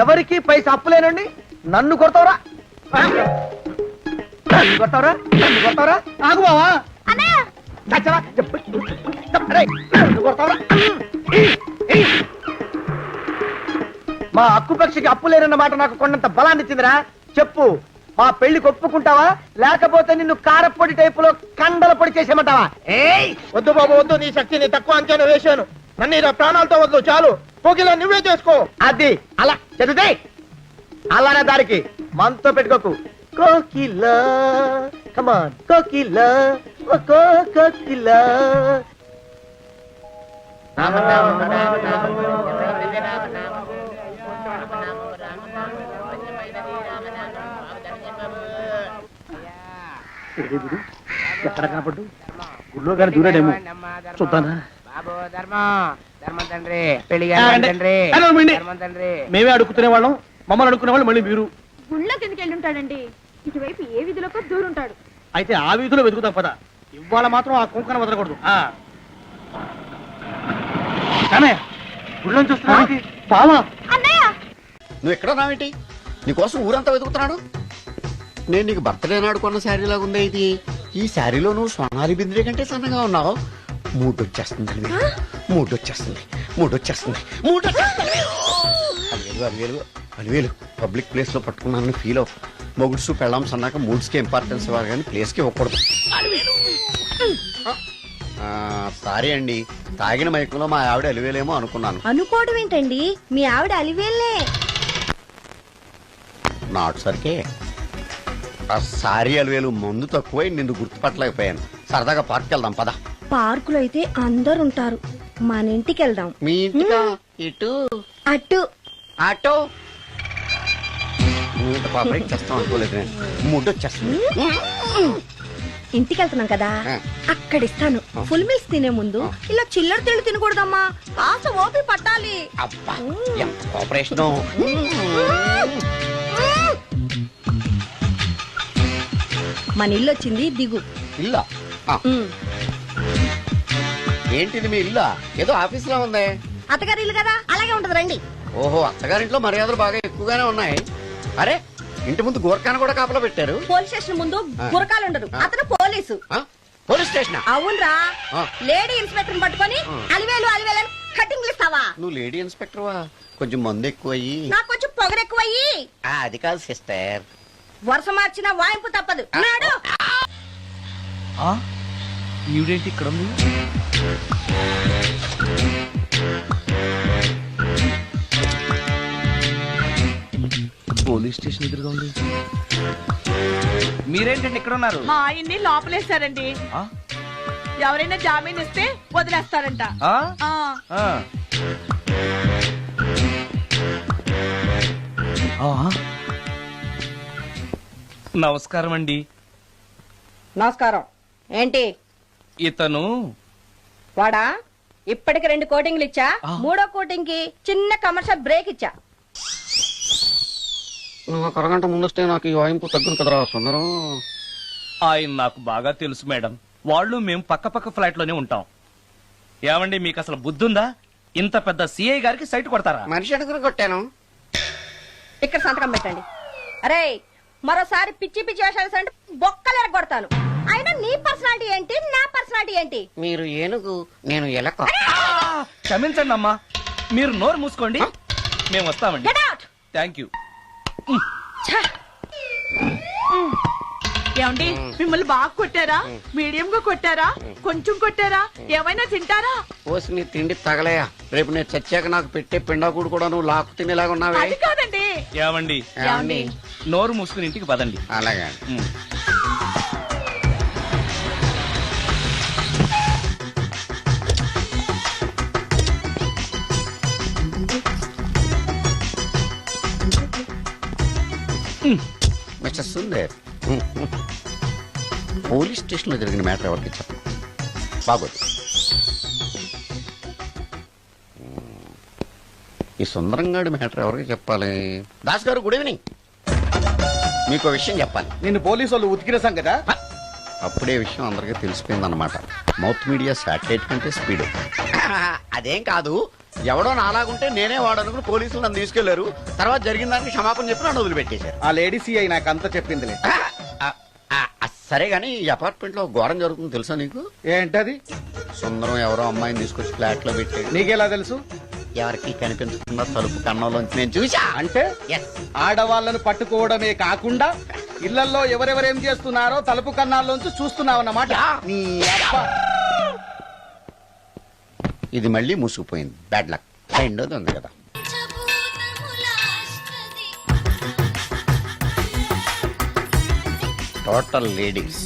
[SPEAKER 2] ఎవరికి పైసా అప్పులేనండి నన్ను కొడతావురా? నన్ను కొడతావురా? నన్ను కొడతావురా? ఆగు బావా. చచ్చరా? రేయ్, నన్ను కొడతావురా? మా అక్కుపక్షికి అప్పు లేనన్న మాట నాకు కొండంత బలాన్ని ఇచ్చిందిరా. చెప్పు, మా పెళ్లికి ఒప్పుకుంటావా, లేకపోతే నిన్ను కారపొడి టైపులో కండల పొడి చేసేమంటావా?
[SPEAKER 1] వద్దు బాబు వద్దు, నీ శక్తిని తక్కువ అంచనా వేశాను. నన్ను ఇలా ప్రాణాలతో వద్దు, చాలు. కోకిలా నువ్వే చేసుకో.
[SPEAKER 2] అది అలా చదివితే అలానే దారికి మనతో పెట్టుకోకు. కోకిలా కమాన్ కోకిలా ఓ కోకిలా.
[SPEAKER 3] ఎక్కడ కనపడ్డు? గుళ్ళో కానీ దూరాడేమో, చూద్దానా? మేమే అడుగుతునే వాళ్ళం, మమ్మల్ని అడుక్కునే వాళ్ళు మళ్ళీ మీరు.
[SPEAKER 6] గుళ్ళోకి ఎందుకు వెళ్ళి ఉంటాడండి? ఇటువైపు ఏ వీధిలోకి దూరుంటాడు.
[SPEAKER 3] అయితే ఆ వీధిలో వెతుకుతాం పద. ఇవాళ మాత్రం ఆ కుంకన వదలకూడదు. గుళ్ళని చూస్తున్నా బావా.
[SPEAKER 8] నువ్వు ఎక్కడ నావేంటి? నీకోసం ఊరంతా వెతుకుతున్నాడు. నేను నీకు బర్త్డే నాడు కొన్న శారీ లాగా ఉందే ఇది. ఈ శారీలో నువ్వు సోనాలి బింద్రే కంటే సన్నగా ఉన్నావు. మూడొచ్చేస్తుంది మూడొచ్చేస్తుంది మూడొచ్చేస్తుంది మూడొచ్చేస్తుంది. 10,000 పబ్లిక్ ప్లేస్ లో పట్టుకున్నాను ఫీల్ అవు. మొగుడ్సు పెళ్ళాం సన్నాక మూడ్స్ కి ఇంపార్టెన్స్ ఇవ్వాలి కానీ ప్లేస్ కి ఇవ్వకూడదు. సారీ అండి, తాగిన మైకంలో మా ఆవిడ అలివేలేమో అనుకున్నాను.
[SPEAKER 9] అనుకోవడం ఏంటండి, మీ ఆవిడ అలివేలే.
[SPEAKER 8] నాటు సరికే ఆ సారీ అలివేలు మందు తక్కువై నిన్ను గుర్తుపట్టలేకపోయాను. సరదాగా పార్క్ వెళ్దాం పద.
[SPEAKER 9] పార్కులో అయితే అందరు ఉంటారు, మన ఇంటికి వెళ్దాం.
[SPEAKER 8] మీ ఇంటికా? ఇటు
[SPEAKER 9] అటు
[SPEAKER 8] ఆటో పాప చేస్తాం అనుకోలేదు నేను. ముడ్డు వచ్చేస్తుంది.
[SPEAKER 9] ఇంటికి వెళ్తున్నాం కదా
[SPEAKER 8] ఆ.
[SPEAKER 9] అక్కడ ఇస్తాను ఫుల్ మీల్స్ తినే ముందు ఇలా చిల్లర తిళ్ళు తినకూడదమ్మా కాస్త ఓపి పట్టాలి
[SPEAKER 8] అబ్బా ఎంత కోఆపరేషన్.
[SPEAKER 9] మన ఇల్లు వచ్చింది దిగు
[SPEAKER 8] ఇల్లా ఆ,
[SPEAKER 9] ఉమ్.
[SPEAKER 8] ఏంటిది మీ ఇల్లా? ఏదో ఆఫీస్ లో ఉంది.
[SPEAKER 9] అత్తగారి ఇల్లు కదా అలాగే ఉంటది రండి.
[SPEAKER 8] ఓహో, అత్తగారింట్లో మర్యాదలు బాగా ఎక్కువగానే ఉన్నాయి. అరే, ఇంటి ముందు గోర్ఖాన కూడా కాపలా పెట్టారు.
[SPEAKER 9] పోలీస్ స్టేషన్ ముందు గురకాలు ఉండరు అతను పోలీసు.
[SPEAKER 8] ఆ, పోలీస్ స్టేషన్.
[SPEAKER 9] అవునరా
[SPEAKER 8] ఆ.
[SPEAKER 9] లేడీ ఇన్స్పెక్టర్ పట్టుకొని అలివేలు అలివేలు కటింగ్ ఇస్తావా?
[SPEAKER 8] నువ్వు లేడీ ఇన్స్పెక్టర్వా? కొంచెం మందు ఎక్కువయ్యి.
[SPEAKER 9] నాకు కొంచెం పొగరెక్కువయ్యి.
[SPEAKER 8] అది కాదు సిస్టర్.
[SPEAKER 9] వరుస మార్చిన వాయింపు తప్పదు నాడు.
[SPEAKER 3] ఈవిడేంటి ఇక్కడ ఉంది? పోలీస్ స్టేషన్ ఎదురుగా ఉంది. మీరేంటండి ఇక్కడ ఉన్నారు?
[SPEAKER 5] మా ఆయన్ని లోపలేశారండి.
[SPEAKER 3] ఆ?
[SPEAKER 5] ఎవరైనా జామీన్ ఇస్తే వదిలేస్తారంట.
[SPEAKER 3] ఆ?
[SPEAKER 5] ఆ.
[SPEAKER 3] ఆ. ఆ. నమస్కారం అండి.
[SPEAKER 9] నమస్కారం. ఏంటి
[SPEAKER 3] ఇతను
[SPEAKER 9] వాడా? ఇప్పటికి 2 కోటింగ్లు ఇచ్చా.
[SPEAKER 3] ఆ.
[SPEAKER 9] 3వ కోటింగ్ కి చిన్న కమర్షియల్ బ్రేక్ ఇచ్చా.
[SPEAKER 8] నువ్వు ఒక అరగంట ముందొస్తే నాకు ఈ వాయింపు తగ్గును కదరా సుందరం.
[SPEAKER 3] ఆయన నాకు బాగా తెలుసు మేడం. వాళ్ళు మేము పక్క పక్క ఫ్లాట్ లోనే ఉంటాం. ఏమండి, మీకు అసలు బుద్ధుందా? ఇంత పెద్ద సిఐ గారికి సైట్ కొడతారా?
[SPEAKER 8] మనిషి అడుగురు కొట్టాను.
[SPEAKER 9] ఇక్కడ సంతకం పెట్టండి. అరే, మరోసారి పిచ్చి పిచ్చి వేషాలు అంటే బొక్కలు కొడతాను. అయినా నీ పర్సనాలిటీ ఏంటి, నా పర్సనాలిటీ ఏంటి?
[SPEAKER 8] మీరు ఏనుగు, నేను ఎలక.
[SPEAKER 3] క్షమించండి అమ్మా, మీరు నోరు మూసుకోండి. మేము వస్తామండి.
[SPEAKER 9] Get out!
[SPEAKER 3] Thank you.
[SPEAKER 5] ఏమండి, మిమ్మల్ని బాగా కొట్టారా? మీడియం గా కొట్టారా? కొంచెం కొట్టారా? ఏమైనా తింటారా?
[SPEAKER 8] పోసి నీ తిండి తగలయా. రేపు నేను చచ్చాక నాకు పెట్టే పిండాకుడు కూడా నువ్వు లాక్కు తినేలాగా ఉన్నావే.
[SPEAKER 5] అది కాదండి.
[SPEAKER 3] ఏమండి,
[SPEAKER 8] ఏమండి?
[SPEAKER 3] నోరు మూసుకుని ఇంటికి పదండి.
[SPEAKER 8] అలాగే.
[SPEAKER 3] ఉమ్.
[SPEAKER 8] మిస్టర్ సుందర్, పోలీస్ స్టేషన్ లో జరిగిన మ్యాటర్ ఎవరికి చెప్పండి. బాగోదు. ఈ సుందరంగాడి మ్యాటర్ ఎవరికి చెప్పాలి? దాస్ గారు, గుడ్ ఈవినింగ్. మీకు విషయం చెప్పాలి.
[SPEAKER 2] నిన్ను పోలీసు వాళ్ళు ఉతికిరేసాం కదా.
[SPEAKER 8] అప్పుడే విషయం అందరికీ తెలిసిపోయిందన్నమాట. మౌత్ మీడియా శాటిలైట్ కంటే స్పీడ్. అదేం కాదు, ఎవడో నాలాగుంటే నేనే వాడనుకుని పోలీసులు నన్ను తీసుకెళ్లారు. తర్వాత జరిగిన దానికి క్షమాపణ చెప్పి నన్ను వదిలిపెట్టేశారు.
[SPEAKER 2] ఆ లేడీ సిఐ నాకు అంతా చెప్పిందిలే.
[SPEAKER 8] సరే గానీ ఈ అపార్ట్మెంట్ లో ఘోరం జరుగుతుంది తెలుసా నీకు?
[SPEAKER 2] ఏంటది?
[SPEAKER 8] సుందరం ఎవరో అమ్మాయిని తీసుకొచ్చి ఫ్లాట్ లో పెట్టాడు.
[SPEAKER 2] నీకెలా తెలుసు?
[SPEAKER 8] ఎవరికి కనిపించకుండా తలుపు కన్నంలోంచి నేను చూసా.
[SPEAKER 2] అంటే
[SPEAKER 8] Yes.
[SPEAKER 2] ఆడవాళ్ళను పట్టుకోవడమే కాకుండా ఇళ్లలో ఎవరెవరేం చేస్తున్నారో తలుపు కన్నాల్లోంచి చూస్తున్నావన్నమాట. నీ అబ్బా.
[SPEAKER 8] ఇది మళ్ళీ మూసుకుపోయింది. Bad luck. రెండోది ఉంది కదా. Total ladies,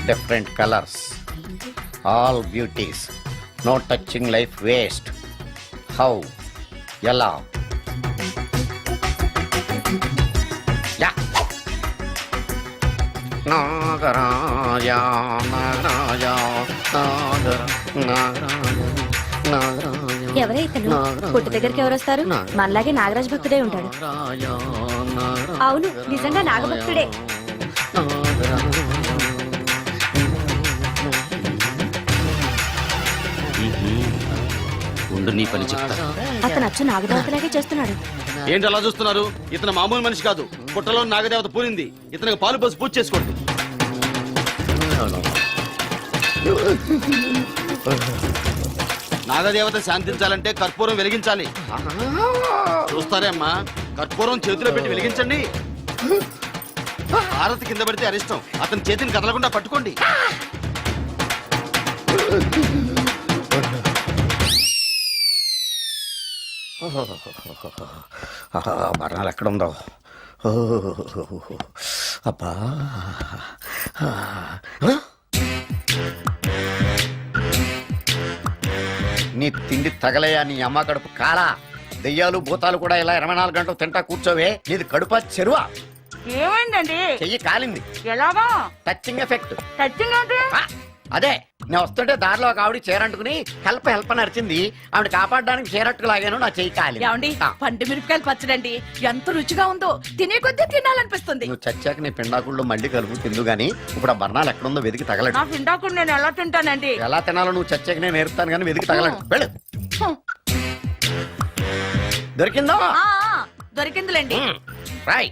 [SPEAKER 8] different colours, all beauties, no touching life waste. How, ఎలా? యా. నాగరాజ నాగరాజ నాగర నాగరాజ నాగరాజ.
[SPEAKER 9] ఎవరే ఇతను? పుట్టు దగ్గరికి ఎవరు వస్తారు? మనలాగే నాగరాజ్ భక్తుడే ఉంటాడు. అవును, నిజంగా నాగభక్తుడే.
[SPEAKER 3] ఉండు, నీ పని చెప్తా.
[SPEAKER 9] అతను అచ్చు నాగదేవతలాగే చేస్తున్నాడు.
[SPEAKER 3] ఏంటి అలా చూస్తున్నారు? ఇతను మామూలు మనిషి కాదు. పుట్టలో నాగదేవత పూరింది. ఇతనికి పాలు పోసి పూజ చేసుకోండి. నాగదేవత శాంతించాలంటే కర్పూరం వెలిగించాలి. చూస్తారే అమ్మా, కర్పూరం చేతిలో పెట్టి వెలిగించండి. హారతి కింద పడితే అరిష్టం. అతని చేతిని కదలకుండా పట్టుకోండి.
[SPEAKER 8] మరణాలు ఎక్కడుందో. అబ్బా, నీ తిండి తగలయా నీ అమ్మ కడుపు కాలా. దెయ్యాలు భూతాలు కూడా ఇలా 24 గంటలు తింటా కూర్చోవే. నీది కడుపా చెరువా?
[SPEAKER 5] ఏమైందండి?
[SPEAKER 8] చెయ్యి కాలింది.
[SPEAKER 5] ఎలాగా?
[SPEAKER 8] Touching effect.
[SPEAKER 5] టచింగ్ ఏంటి?
[SPEAKER 8] అదే నేను వస్తుంటే దారిలో ఒక ఆవిడ చీరంటుకుని హెల్ప్ అని అరిచింది. ఆవిడ కాపాడడానికి చీరట్టుకు లాగాను, నా చెయ్యి కాలి.
[SPEAKER 5] ఏమండి, పండు మిరపకాయలు పచ్చడండి ఎంత రుచిగా ఉందో, తినే కొద్దీ తినాలనిపిస్తుంది.
[SPEAKER 8] నువ్వు చచ్చాక నీ పిండాకుళ్ళు మళ్ళీ కలుపు తిందు గానీ ఇప్పుడు ఆ బర్ణాలు ఎక్కడుందో వెతికి తగలడు.
[SPEAKER 5] నా పిండాకుడు నేను ఎలా తింటానండి?
[SPEAKER 8] ఎలా తినాలో నువ్వు చచ్చాక నేను నేర్పుతాను కానీ వెతికి తగలడు. వెళ్ళు. దొరికిందో?
[SPEAKER 5] దొరికిందిలేండి.
[SPEAKER 8] రాయ్.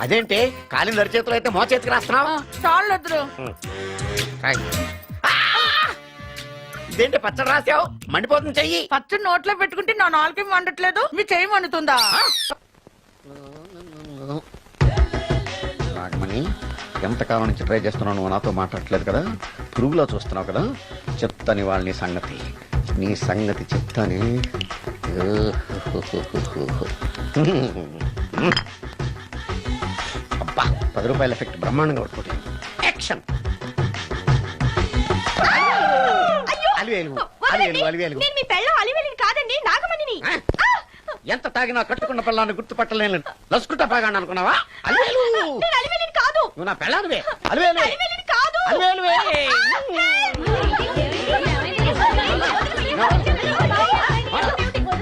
[SPEAKER 8] అదేంటి కాలిన దరిచేతులు అయితే మో చేతికి రాస్తున్నావు?
[SPEAKER 5] చాలు వద్దురు.
[SPEAKER 8] ఇదేంటి పచ్చడి రాసావు? మండిపోతుంది చెయ్యి.
[SPEAKER 5] పచ్చడి నోట్లో పెట్టుకుంటే నా నాలుగేం వండట్లేదు, మీ చెయ్యి వండుతుందా?
[SPEAKER 8] నాగమణి, ఎంతకాలం నుంచి ట్రై చేస్తున్నావు, నువ్వు నాతో మాట్లాడట్లేదు కదా, పురుగులో చూస్తున్నావు కదా, చెప్తాను వాళ్ళ నీ సంగతి చెప్తానే. అబ్బా, 10 రూపాయల ఎఫెక్ట్ బ్రహ్మాండంగా పడుకుంటాను. యాక్షన్.
[SPEAKER 9] నేను మీ పెళ్ళం అలివేలిని కాదండి, నాగమణిని.
[SPEAKER 8] ఎంత తాగినా కట్టుకున్న పిల్లాన్ని గుర్తుపట్టలేను. లసుకుంటా బాగా అనుకున్నావా? అలివేలు.
[SPEAKER 9] నేను అలివేలిని కాదు.
[SPEAKER 8] నువ్వు నా పిల్లానివే. అలివేలు.
[SPEAKER 9] అలివేలిని కాదు.
[SPEAKER 8] అలివేలువే.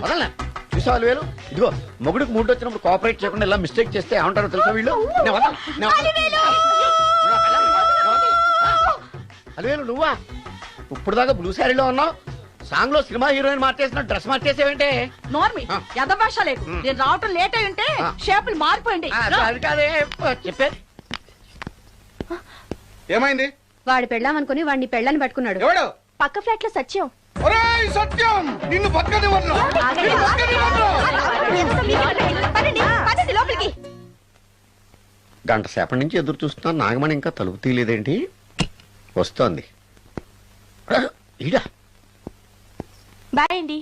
[SPEAKER 8] వదలనా? చూసావు అలివేలు? ఇదిగో మొగుడికి మూడు వచ్చినప్పుడు కోఆపరేట్ చేయకుండా ఇలా మిస్టేక్ చేస్తే ఏమంటారో తెలుసా వీళ్ళు? అలివేలు నువ్వా? ఇప్పుడు దాకా బ్లూ శారీలో ఉన్నావు, సాంగ్ లో సినిమా హీరోయిన్ మార్చేసిన డ్రెస్ మార్చేసేవేంటే?
[SPEAKER 5] నోర్మి యథభాష లేదు. నేను రావటం లేట్ అయి ఉంటే షేపులు మారిపోయింది.
[SPEAKER 8] అది కాదే చెప్పేది.
[SPEAKER 1] ఏమైంది?
[SPEAKER 6] వాడి పెళ్ళామనుకుని వాడిని పెళ్ళని పట్టుకున్నాడు.
[SPEAKER 1] ఎవడు?
[SPEAKER 6] పక్క ఫ్లాట్ లో సత్యం.
[SPEAKER 1] ఒరేయ్ సత్యం, నిన్ను పక్కనే వదలను.
[SPEAKER 9] పదండి లోపలికి.
[SPEAKER 8] గంట సేపటి నుంచి ఎదురు చూస్తున్నా, నాగమణి ఇంకా తలుపు తీయలేదేంటి? వస్తోంది. ఈడా
[SPEAKER 6] బాయ్ అండి.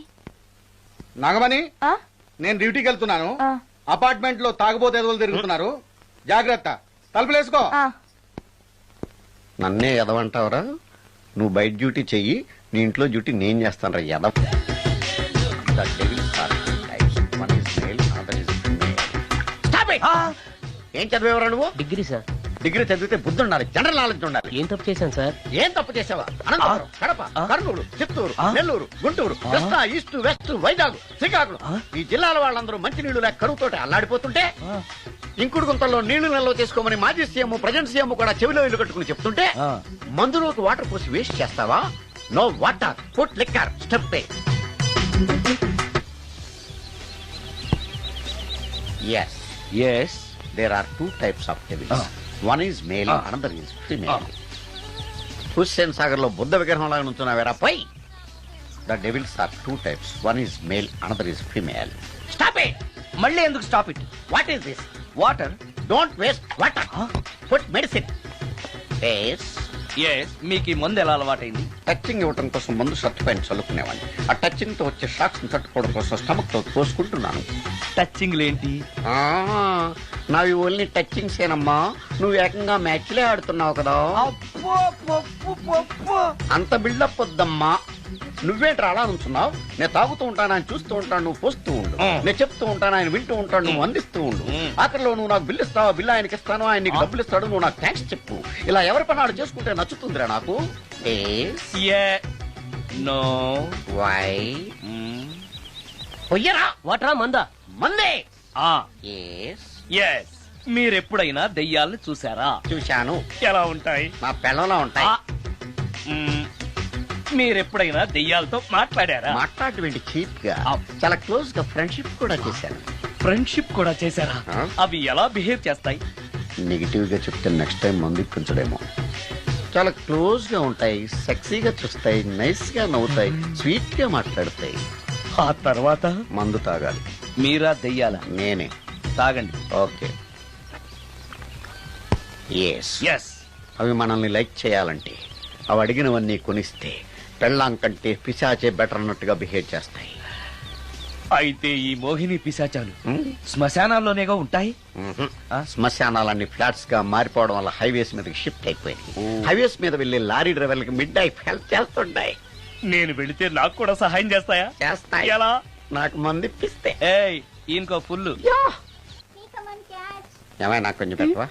[SPEAKER 1] నాగమణి, నేను డ్యూటీకి వెళ్తున్నాను. అపార్ట్మెంట్ లో తాగబోతే ఎదవలు తిరుగుతున్నారు, జాగ్రత్త. తలుపులేసుకో.
[SPEAKER 8] నన్నే ఎదవంటావరా? నువ్వు బయట డ్యూటీ చెయ్యి, నీ ఇంట్లో డ్యూటీ నేను చేస్తాను రా ఎదవ. ఏం చదివేవరా నువ్వు?
[SPEAKER 7] Degree sir.
[SPEAKER 8] డిగ్రీ చదివితే బుద్ధి ఉండాలి, జనరల్ నాలెడ్జ్ ఉండాలి.
[SPEAKER 7] ఏం తప్పు చేశాను సార్?
[SPEAKER 8] ఏం తప్పు చేసావా? అనంతపురం, కడప, కర్నూలు, చిత్తూరు, నెల్లూరు, గుంటూరు, కృష్ణా, ఈస్ట్, వెస్ట్, వైజాగ్, శ్రీకాకుళం, ఈ జిల్లాల వాళ్ళందరూ మంచినీళ్లు లేక కరువుతోటి అల్లాడిపోతుంటే ఇంకుడు గుంతల్లో నీళ్లు నిల్వ చేసుకోమని మాజీ సీఎం, ప్రజెంట్ సీఎం కూడా చెవిలో ఇల్లు కట్టుకుని చెప్తుంటే మందులోకి వాటర్ పోసి వేస్ట్ చేస్తావా? No water, put liquor, step. Yes, there are two types of devils. One is male, another is female. Hussain Sagar లో బుద్ధ విగ్రహం లాగా నుంచున్నావేరా పై? The devils are two types. One is male, another is female. Stop it!
[SPEAKER 3] మళ్ళీ ఎందుకు stop it?
[SPEAKER 8] What is this?
[SPEAKER 3] Water.
[SPEAKER 8] Don't waste water. Put medicine. Yes.
[SPEAKER 3] మీకు ఈ మందు ఎలా అలవాటైంది?
[SPEAKER 8] టచింగ్ ఇవ్వటం కోసం ముందు షర్ట్ పైన చల్లుకునేవాడిని. ఆ టచింగ్ తో వచ్చే షాక్స్ ని తట్టుకోవడం కోసం స్టమక్ తో పోసుకుంటున్నాను.
[SPEAKER 3] టచింగ్ లేంటి?
[SPEAKER 8] నావి ఓన్లీ టచింగ్స్ ఏనమ్మా, నువ్వు ఏకంగా మ్యాచ్లే ఆడుతున్నావు కదా. అంత బిల్డప్ వద్దమ్మా. నువ్వేంట్రా అలా నుంచున్నావు? నేను తాగుతూ ఉంటాను, ఆయన చూస్తూ ఉంటాను, నువ్వు పోస్తూ ఉండు. నేను చెప్తూ ఉంటాను, ఆయన వింటూ ఉంటాడు, నువ్వు అందిస్తూ ఉండు. ఆఖరిలో నువ్వు నాకు బిల్లు ఇస్తావా, బిల్లు ఆయనకి ఇస్తాను, ఆయన నీకు డబ్బులు ఇస్తాడు, నువ్వు నాకు థ్యాంక్స్ చెప్పు. ఇలా ఎవరి పని ఆడు చేసుకుంటే నచ్చుతుందిరా నాకు.
[SPEAKER 3] నో.
[SPEAKER 8] వై? పొయ్యరా.
[SPEAKER 7] వాటరా మందా?
[SPEAKER 8] మందే.
[SPEAKER 3] మీరెప్పుడైనా దెయ్యాలను చూసారా?
[SPEAKER 8] చూశాను.
[SPEAKER 3] ఎలా ఉంటాయి?
[SPEAKER 8] నా పిల్లలా ఉంటాయి.
[SPEAKER 3] మీరెప్పుడైనా దెయ్యాలతో మాట్లాడారా?
[SPEAKER 8] మాట్లాడేంటి చీప్ గా, చాలా క్లోజ్ గా ఫ్రెండ్షిప్ కూడా చేశాను.
[SPEAKER 3] ఫ్రెండ్షిప్ కూడా చేశారా? అవి ఎలా బిహేవ్ చేస్తాయి?
[SPEAKER 8] నెగిటివ్ గా చెప్తే నెక్స్ట్ టైం మందు ఇప్పించడేమో. చాలా క్లోజ్ గా ఉంటాయి, సెక్సీగా చూస్తాయి, నైస్ గా నవ్వుతాయి, స్వీట్ గా మాట్లాడతాయి.
[SPEAKER 3] ఆ తర్వాత
[SPEAKER 8] మందు తాగాలి.
[SPEAKER 3] మీరా దెయ్యాల?
[SPEAKER 8] నేనే.
[SPEAKER 3] తాగండి.
[SPEAKER 8] ఓకే. ఎస్. అవి మనల్ని లైక్ చేయాలంటే అవి అడిగినవన్నీ కొనిస్తే పెళ్ళాం కంటే పిశాచే బెటర్ అన్నట్టుగా బిహేవ్ చేస్తాయి.
[SPEAKER 3] అయితే ఈ మోహిని పిశాచాలు శ్మశానాల్లోనేగా ఉంటాయి?
[SPEAKER 8] శ్మశానాలన్నీ ఫ్లాట్స్ గా మారిపోవడం వల్ల హైవేస్ మీదకి షిఫ్ట్ అయిపోయింది. హైవేస్ మీద వెళ్లి లారీ డ్రైవర్లకి మిడ్ నైట్ హెల్ప్ చేస్తుంటాయి.
[SPEAKER 3] నేను వెళితే నాకు కూడా సహాయం చేస్తాయా?
[SPEAKER 8] చేస్తాయి.
[SPEAKER 3] ఎలా?
[SPEAKER 8] నాకు మంది ఇప్పిస్తే.
[SPEAKER 3] ఇంకో ఫుల్.
[SPEAKER 8] ఏమై నాకు కొంచెం పెట్టవా?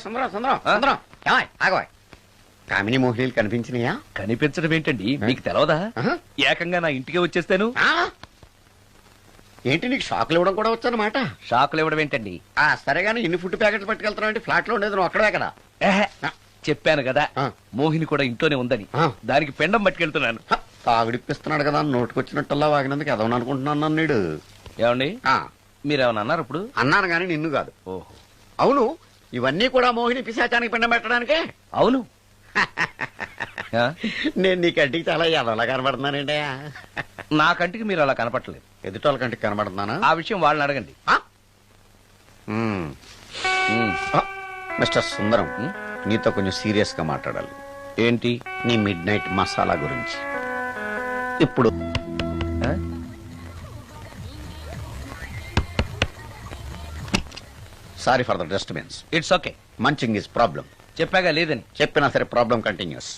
[SPEAKER 8] సుందరం సుందరం సుందరం ఏమై ఆగవా? కామిని మోహినీలు కనిపించినాయా?
[SPEAKER 3] కనిపించడం ఏంటండి, మీకు తెలవదా? ఏకంగా నా ఇంటికి వచ్చేస్తాను.
[SPEAKER 8] ఏంటి నీకు షాకులు ఇవ్వడం కూడా వచ్చానమాట?
[SPEAKER 3] షాకులు ఇవ్వడం ఏంటండి?
[SPEAKER 8] సరే గానీ ఇన్ని ఫుడ్ ప్యాకెట్లు పట్టుకెళ్తున్నావు అంటే ఫ్లాట్ లో ఉండేది నువ్వు అక్కడే కదా.
[SPEAKER 3] చెప్పాను కదా మోహిని కూడా ఇంట్లోనే ఉందని, దానికి పెండం పట్టుకెళ్తున్నాను.
[SPEAKER 8] తాగుడిప్పిస్తున్నాడు కదా నోటుకొచ్చినట్టల్లా వాగినందుకు ఎదవని అనుకుంటున్నాను నీడు.
[SPEAKER 3] ఏమండి మీరేమన్నా అన్నారు ఇప్పుడు?
[SPEAKER 8] అన్నాను గాని నిన్ను కాదు.
[SPEAKER 3] ఓహో
[SPEAKER 8] అవును, ఇవన్నీ కూడా మోహిని పిశాచానికి పిండం పెట్టడానికే?
[SPEAKER 3] అవును.
[SPEAKER 8] నేను నీ కంటికి చాలా ఎదవలా కనబడుతున్నానండి.
[SPEAKER 3] నా కంటికి మీరు అలా కనపడలేదు.
[SPEAKER 8] ఎదుటోళ్ళ కంటికి కనబడుతున్నానా?
[SPEAKER 3] ఆ విషయం వాళ్ళని అడగండి.
[SPEAKER 8] మిస్టర్ సుందరం, నీతో కొంచెం సీరియస్ గా మాట్లాడాలి.
[SPEAKER 3] ఏంటి?
[SPEAKER 8] నీ మిడ్ నైట్ మసాలా గురించి. ఇప్పుడు sorry for the disturbance.
[SPEAKER 3] It's okay.
[SPEAKER 8] Munching is problem.
[SPEAKER 3] చెప్పాగా లేదని.
[SPEAKER 8] చెప్పినా సరే ప్రాబ్లం కంటిన్యూస్.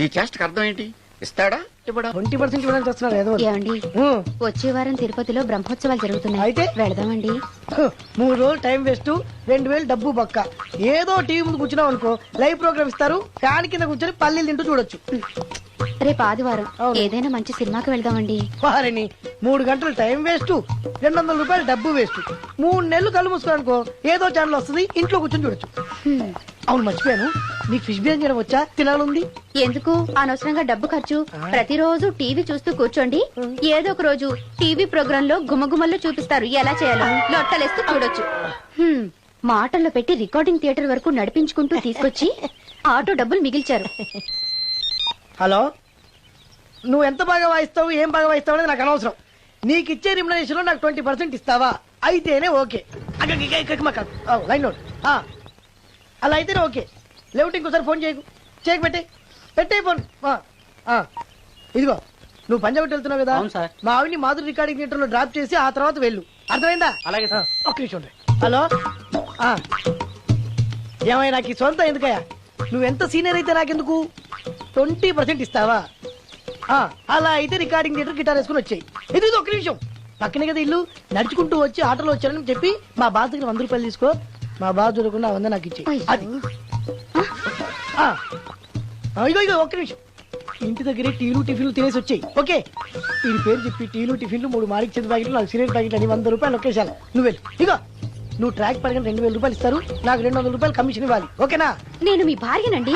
[SPEAKER 8] ఈ చేష్టకి అర్థం ఏంటి? ఇస్తాడా ఇవ్వడా?
[SPEAKER 2] 20% ఇవ్వడానికి వస్తున్నారు ఏదో.
[SPEAKER 6] ఏమండి వచ్చే వారం తిరుపతిలో బ్రహ్మోత్సవాలు జరుగుతున్నాయి,
[SPEAKER 2] అయితే
[SPEAKER 6] వెళదామండి.
[SPEAKER 2] 3 రోజులు టైం వేస్ట్, 2000 డబ్బు బొక్క. ఏదో టీవీ ముందు కూర్చున్నావు అనుకో, లైవ్ ప్రోగ్రామ్ ఇస్తారు, ఫ్యాన్ కింద కూర్చొని పల్లీలు తింటూ చూడొచ్చు.
[SPEAKER 6] రేపు ఆదివారం ఏదైనా మంచి సినిమాకి వెళ్దామండి.
[SPEAKER 2] వారిని 3 గంటలు టైం వేస్ట్, 200 రూపాయలు డబ్బు వేస్ట్. 3 నెలలు కళ్ళు మూసుకోనుకో ఏదో ఛానల్ వస్తుంది, ఇంట్లో కూర్చొని చూడొచ్చు. అవును మర్చిపోయాను, నీకు ఫిష్ బిర్యానీ చేయడం వచ్చా? తినాలుంది.
[SPEAKER 6] ఎందుకు అనవసరంగా డబ్బు ఖర్చు? ప్రతిరోజు టీవీ చూస్తూ కూర్చోండి, ఏదో ఒక రోజు టీవీ ప్రోగ్రామ్ లో గుమ్మగుమ్మల్లో చూపిస్తారు ఎలా చేయాలో, లొట్టలేస్తూ చూడొచ్చు. మాటల్లో పెట్టి రికార్డింగ్ థియేటర్ వరకు నడిపించుకుంటూ తీసుకొచ్చి ఆటో డబ్బులు మిగిల్చారు.
[SPEAKER 2] హలో, నువ్వు ఎంత బాగా వాయిస్తావు, ఏం బాగా వాయిస్తావు అనేది నాకు అనవసరం. నీకు ఇచ్చే రిమ్యునరేషన్ లో నాకు 20% ఇస్తావా? అయితేనే ఓకే. Line note. అలా అయితేనే ఓకే. లేవుటి ఇంకోసారి ఫోన్ చేయకు పెట్టే ఫోన్. ఇదిగో నువ్వు పంజాబ్ వెళ్తున్నావు కదా, మా ఆవిడ్ని మాధురి రికార్డింగ్ థియేటర్ లో డ్రాప్ చేసి ఆ తర్వాత వెళ్ళు, అర్థమైందా?
[SPEAKER 3] అలాగే సార్.
[SPEAKER 2] ఒక్క నిమిషం ఉండు. హలో, ఏమై నాకు ఈ సొంత ఎందుకయ్యా? నువ్వెంత సీనియర్ అయితే నాకెందుకు? 20% ఇస్తావా? అలా అయితే రికార్డింగ్ థియేటర్ గిటార్ వేసుకుని వచ్చాయి. ఇది ఒక్క నిమిషం, పక్కనే కదా ఇల్లు, నడుచుకుంటూ వచ్చి ఆటోలో వచ్చారని చెప్పి మా బాస్ దగ్గర 100 రూపాయలు తీసుకో, మా బాస్ దొరకకుండా 100 నాకు ఇచ్చి. అది ఇగో ఒక్క నిమిషం, ఇంటి దగ్గరే టీలు టిఫిన్లు తినేసి వచ్చాయి. ఓకే, వీడి పేరు చెప్పి టీలు టిఫిన్లు 3 మాలిక్ చేతి ప్యాకెట్లు, 4 సిగరెట్ ప్యాకెట్లు అని 100 రూపాయలు ఒకేసారి. నువ్వు వెళ్ళు. ఇగో నువ్వు ట్రాక్ పడగానే 2000 రూపాయలు ఇస్తారు, నాకు 200 రూపాయలు కమిషన్ ఇవ్వాలి. ఓకేనా?
[SPEAKER 6] నేను మీ భార్యనండి.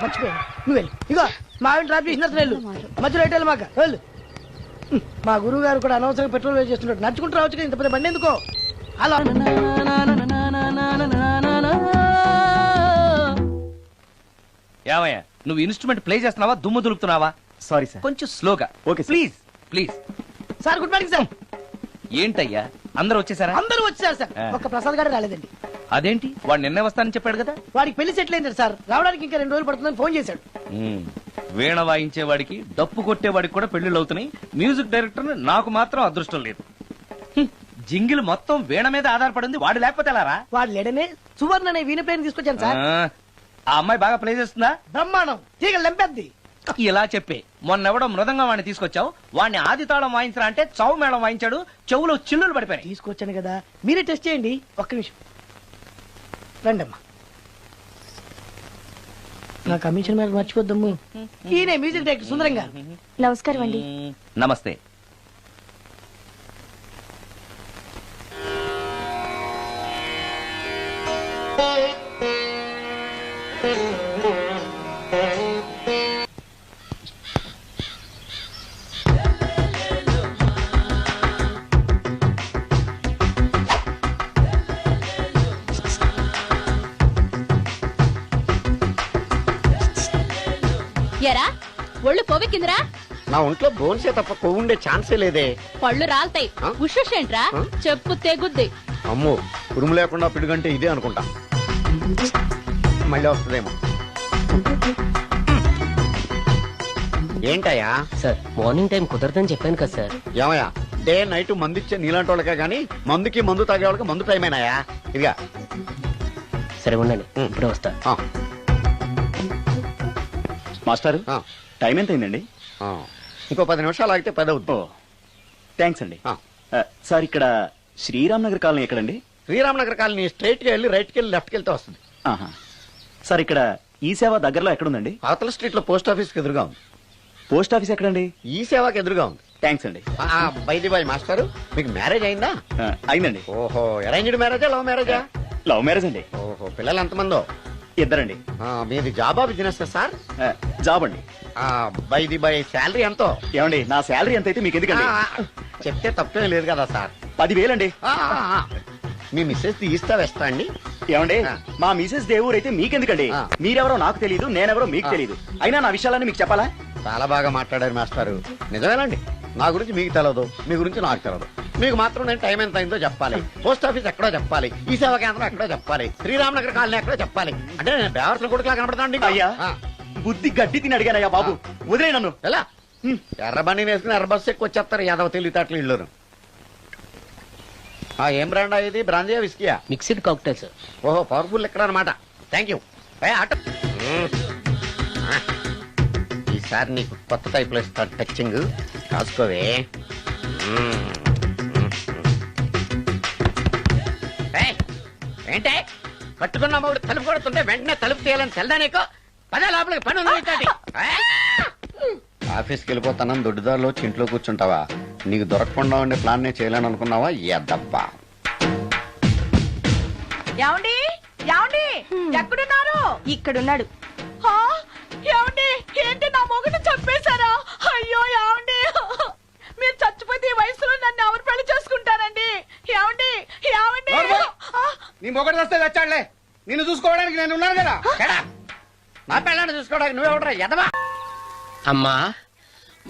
[SPEAKER 2] మర్చిపోయాను, నువ్వు వెళ్ళు. ఇగో మా ఆవిడ డ్రాప్ చేసినట్టు వెళ్ళు, మధ్యలో ఎటు మాకు వెళ్ళు. మా గురువు గారు కూడా అనవసరంగా పెట్రోల్ వేస్ట్ చేస్తున్నాడు, నడుచుకుంటూ రావచ్చు కదా, ఇంత పెద్ద బండి ఎందుకో. అలా
[SPEAKER 3] ఏమయ్యా నువ్వు ఇన్స్ట్రుమెంట్ ప్లే చేస్తున్నావా, దుమ్ము దులుపుతున్నావా?
[SPEAKER 7] Sorry sir.
[SPEAKER 3] కొంచెం స్లోగా.
[SPEAKER 7] Okay
[SPEAKER 3] please please.
[SPEAKER 2] Sir good morning sir.
[SPEAKER 3] ఏంటయ్యా అందరూ వచ్చేసారా?
[SPEAKER 2] అందరూ వచ్చారు సార్, ఒక్క ప్రసాద్ గారు రాలేదండి.
[SPEAKER 3] అదేంటి, వాడు నిన్నే వస్తానని చెప్పాడు కదా.
[SPEAKER 2] వాడికి పెళ్లి సెటిల్ అయింది సార్, రావడానికి ఇంకా 2 రోజులు పడుతుందని ఫోన్ చేశాడు.
[SPEAKER 3] వీణ వాయించేవాడికి డప్పు కొట్టేవాడికి కూడా పెళ్లిళ్ళు అవుతున్నాయి, మ్యూజిక్ డైరెక్టర్ నాకు మాత్రం అదృష్టం లేదు. జింగిల్ మొత్తం వీణ మీద ఆధారపడింది, వాడు లేకపోతే ఎలారా?
[SPEAKER 2] వాడు లేడనే సువర్ణ అనే వీణ ప్లేని తీసుకొచ్చాను సార్.
[SPEAKER 3] ఆ అమ్మాయి బాగా ప్లే చేస్తుందా?
[SPEAKER 2] బ్రహ్మాండం, తీగ లెంపెద్ది.
[SPEAKER 3] ఇలా చెప్పే మొన్నెవడో మృదంగా వాడిని తీసుకొచ్చావు, వాడిని ఆది తాళం వాయించరా అంటే చౌ మేళం వాయించాడు, చెవులో చిల్లులు పడిపోయాయి.
[SPEAKER 2] తీసుకొచ్చాను కదా, మీరే టెస్ట్ చేయండి. ఒక్క నిమిషం రండమ్మా, నా కమిషన్ మీద మర్చిపోద్దమ్ము. ఈయనే మ్యూజిక్ డైరెక్టర్ సుందరం గారు.
[SPEAKER 6] నమస్కారం అండి.
[SPEAKER 3] నమస్తే.
[SPEAKER 5] ఎరా ఒళ్ళు కొవ్వెక్కిందిరా?
[SPEAKER 8] నా ఒంట్లో బోన్సే తప్ప కొవ్వుండే ఛాన్సే లేదే.
[SPEAKER 5] పళ్ళు రాల్తాయి, ఉషేంట్రా చెప్పు తెగుద్ది.
[SPEAKER 8] అమ్మో, ఉరుము లేకుండా పిడుగంటే ఇదే అనుకుంటా, మళ్ళీ వస్తుందేమో. ఏంటయ్యా?
[SPEAKER 7] సార్ మార్నింగ్ టైం కుదరదని చెప్పాను కదా సార్.
[SPEAKER 8] ఏమయ్యా, డే నైట్ మందు ఇచ్చే నీలాంటి వాళ్ళకే గానీ మందుకి మందు తాగే వాళ్ళకి మందు టైమేనాయా? ఇదిగా
[SPEAKER 7] సరే ఉండండి, ఇప్పుడే వస్తా.
[SPEAKER 10] మాస్టర్ టైం ఎంత అయిందండి?
[SPEAKER 8] ఇంకో 10 నిమిషాలు ఆగితే 10 అవుతుంది.
[SPEAKER 10] థ్యాంక్స్ అండి.
[SPEAKER 8] ఆ.
[SPEAKER 10] సార్ ఇక్కడ శ్రీరామ్ నగర్ కాలనీ ఎక్కడండి?
[SPEAKER 8] శ్రీరామనగర్ కాలనీ స్ట్రైట్ గా వెళ్ళి రైట్ కి వెళ్ళి లెఫ్ట్ కి వెళ్తే వస్తుంది.
[SPEAKER 10] ఆహా. సార్ ఇక్కడ ఈ సేవ దగ్గరలో ఎక్కడుందండి?
[SPEAKER 8] అవతల స్ట్రీట్ లో పోస్ట్ ఆఫీస్ కి ఎదురుగా ఉంది.
[SPEAKER 10] పోస్ట్ ఆఫీస్ ఎక్కడండి?
[SPEAKER 8] ఈ సేవకి ఎదురుగా ఉంది.
[SPEAKER 10] థ్యాంక్స్ అండి.
[SPEAKER 8] బైది బాయ్ మాస్టర్, మీకు మ్యారేజ్ అయిందా?
[SPEAKER 10] అయిందండి.
[SPEAKER 8] ఓహో, అరేంజ్డ్ మ్యారేజా లవ్ మ్యారేజా?
[SPEAKER 10] లవ్ మ్యారేజ్ అండి.
[SPEAKER 8] ఓహో, పిల్లలు ఎంతమందో?
[SPEAKER 10] ఇద్దరండి.
[SPEAKER 8] మీది జాబా బిజినెస్ సార్?
[SPEAKER 10] జాబ్ అండి.
[SPEAKER 8] బైది బాయ్ శాలరీ ఎంతో?
[SPEAKER 10] ఏమండి నా శాలరీ ఎంత అయితే మీకు ఎందుకండి?
[SPEAKER 8] చెప్తే తప్పేం లేదు కదా సార్.
[SPEAKER 10] 10,000 అండి.
[SPEAKER 8] మీ మిస్సెస్ తీస్తా వేస్తా అండి.
[SPEAKER 10] ఏమండి మా మిసెస్ దేవూర్ అయితే మీకెందుకండి? మీరెవరో నాకు తెలియదు, నేనెవరో మీకు తెలియదు. అయినా నా విషయాలన్నీ మీకు చెప్పాలా?
[SPEAKER 8] చాలా బాగా మాట్లాడారు మాస్టారు. నిజమేనండి, నా గురించి మీకు తెలదు, మీ గురించి నాకు తెలదు. మీకు మాత్రం నేను టైం ఎంత అయిందో చెప్పాలి, పోస్ట్ ఆఫీస్ ఎక్కడో చెప్పాలి, ఈ సేవా కేంద్రం ఎక్కడో చెప్పాలి, శ్రీరామనగర్ కాలనీ ఎక్కడో చెప్పాలి. అంటే నేను బేవర్సల కొడుకులా కనపడతాను.
[SPEAKER 10] అయ్యా బుద్ధి గడ్డి తిని అడిగానయ్యా బాబు, వదిలే నన్ను.
[SPEAKER 8] ఎలా ఎర్రబండి వేసుకుని ఎర్ర బస్సు ఎక్కువ వచ్చేస్తారు యాదవ తెలివితేటలు ఇళ్ళును. ఏం బ్రాండ్ ఇది? బ్రాంజియా విస్కియా?
[SPEAKER 7] Mixed cocktail sir.
[SPEAKER 8] ఓహో, పవర్ఫుల్ ఎక్కడ అనమాట. Thank you. ఆటో ఈసారి నీకు కొత్త టైప్ లో ఇస్తాను టచ్చింగ్, రాసుకోవే. ఏంటే కట్టుకున్న మూడు తలుపు కొడుతుంటే వెంటనే తలుపు తీయాలని తెల్దా నీకు? పదే లోపలికి పని ఉంది. ఆఫీస్కి వెళ్ళిపోతానని దొడ్డుదారిలో ఇంట్లో కూర్చుంటావా? నీకు దొరకకుండా ఉండే ప్లాన్ నే చేయాలని అనుకున్నావా? ఎద్దబ్బా.
[SPEAKER 9] ఏమండి ఏమండి ఎక్కడున్నారు? ఇక్కడున్నాడు. ఏమండి ఏంటి నా మొగుడు చంపేశారా? అయ్యో ఏమండి, మీరు చచ్చిపోతే ఈ వయసులో నన్ను ఎవరు పెళ్లి చేసుకుంటారండి? ఏమండి ఏమండి?
[SPEAKER 1] నీ మొగడు వస్తే వచ్చాడులే, నిన్ను చూసుకోవడానికి నేను ఉన్నాను కదా.
[SPEAKER 8] నా పిల్లని చూసుకోవడానికి నువ్వెవడరా ఎదవా?
[SPEAKER 3] అమ్మా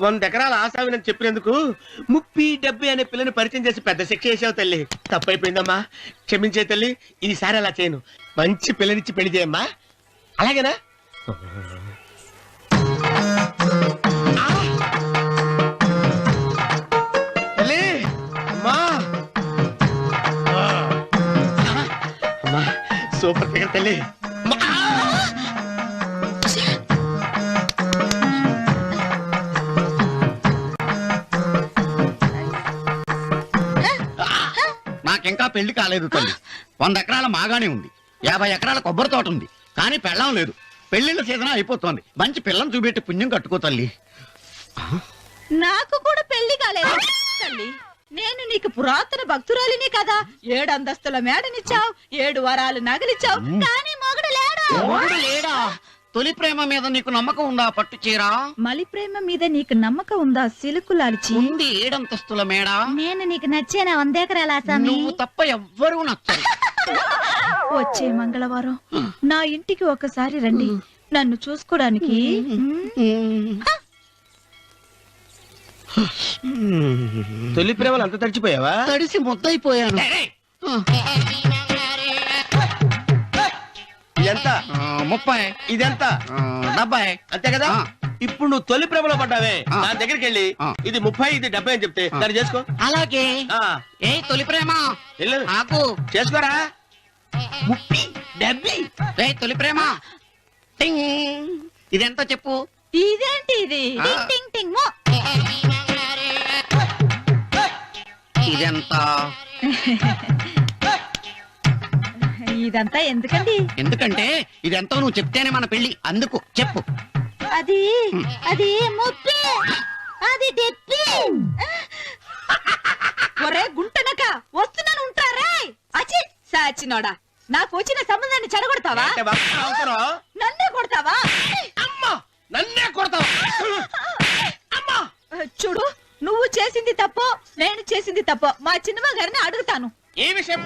[SPEAKER 3] 100 ఎకరాల ఆశావినని చెప్పినందుకు 30-70 అనే పిల్లని పరిచయం చేసి పెద్ద శిక్ష చేసావు తల్లి. తప్పైపోయిందమ్మా, క్షమించే తల్లి. ఈసారి అలా చేయను, మంచి పిల్లనిచ్చి పెళ్లి చేయమ్మా. అలాగేనా? తల్లి అమ్మా, అమ్మా సూపర్ ఫిగర్ తల్లి.
[SPEAKER 8] నాకింకా పెళ్లి కాలేదు తల్లి. 100 ఎకరాల మాగానే ఉంది, 50 ఎకరాల కొబ్బరి తోట ఉంది, కానీ పెళ్ళం లేదు. పెళ్లిళ్ళ సీజన్ అయిపోతుంది. మంచి పిల్లని చూపెట్టి పుణ్యం కట్టుకో తల్లి.
[SPEAKER 9] నాకు కూడా పెళ్లి కాలేదు తల్లి. నేను నీకు పురాతన భక్తురాలిని కదా. 7 అంతస్తుల మేడనిచ్చావు, 7 వరాలు నగలిచ్చావు, కానీ మొగుడు లేడు.
[SPEAKER 8] మొగుడు లేడా? తొలి ప్రేమ మీద నీకు నమ్మకం ఉందా? పట్టు చీర.
[SPEAKER 9] మలి ప్రేమ మీద నీకు నమ్మకం ఉందా? సిలుకులాల్చి
[SPEAKER 8] ఉంది 7 అంతస్తుల మేడ.
[SPEAKER 9] నేను నీకు నచ్చేనా? 100 ఎకరాల ఆసామి.
[SPEAKER 8] నువ్వు తప్ప ఎవ్వరూ నచ్చరు.
[SPEAKER 9] వచ్చే మంగళవారం నా ఇంటికి ఒకసారి రండి, నన్ను చూసుకోవడానికి.
[SPEAKER 3] తొలి ప్రేమలు అంత తడిచిపోయావా?
[SPEAKER 8] తడిసి ముద్దయిపోయాను.
[SPEAKER 3] ఎంత?
[SPEAKER 8] 30.
[SPEAKER 3] ఇదెంత?
[SPEAKER 8] 70.
[SPEAKER 3] అంతే కదా. ఇప్పుడు నువ్వు తొలి ప్రేమలో పడ్డావే, నా దగ్గరికి వెళ్ళి ఇది 30 ఇది 70 అని చెప్తే దాన్ని చేసుకో.
[SPEAKER 8] అలాగే. ఏ తొలి ప్రేమ నాకు
[SPEAKER 3] చేసుకోరా. 30 70.
[SPEAKER 8] ఏ తొలి ప్రేమ టింగ్. ఇదెంత చెప్పు?
[SPEAKER 9] ఇదేంటి ఇది? టింగ్ టింగ్ టింగ్ మో.
[SPEAKER 8] ఇదెంత?
[SPEAKER 9] ఇదంతా ఎందుకండి?
[SPEAKER 8] ఎందుకంటే ఇదెంతో నువ్వు చెప్తేనే మన పెళ్లి, అందుకు చెప్పు.
[SPEAKER 9] అది అది 30. అది 70. ఒరే గుంటనక వస్తున్నాను, ఉంటారా? అచి సాచినోడా, నాకు వచ్చిన సంబంధాన్ని చెడగొడతావా? నన్నే కొడతావా?
[SPEAKER 3] అమ్మా నన్నే కొడతావా? అమ్మా
[SPEAKER 9] చూడు, నువ్వు చేసింది తప్పు, నేను చేసింది తప్పు. మా చిన్నమ్మ గారిని అడుగుతాను
[SPEAKER 3] ఈ విషయం.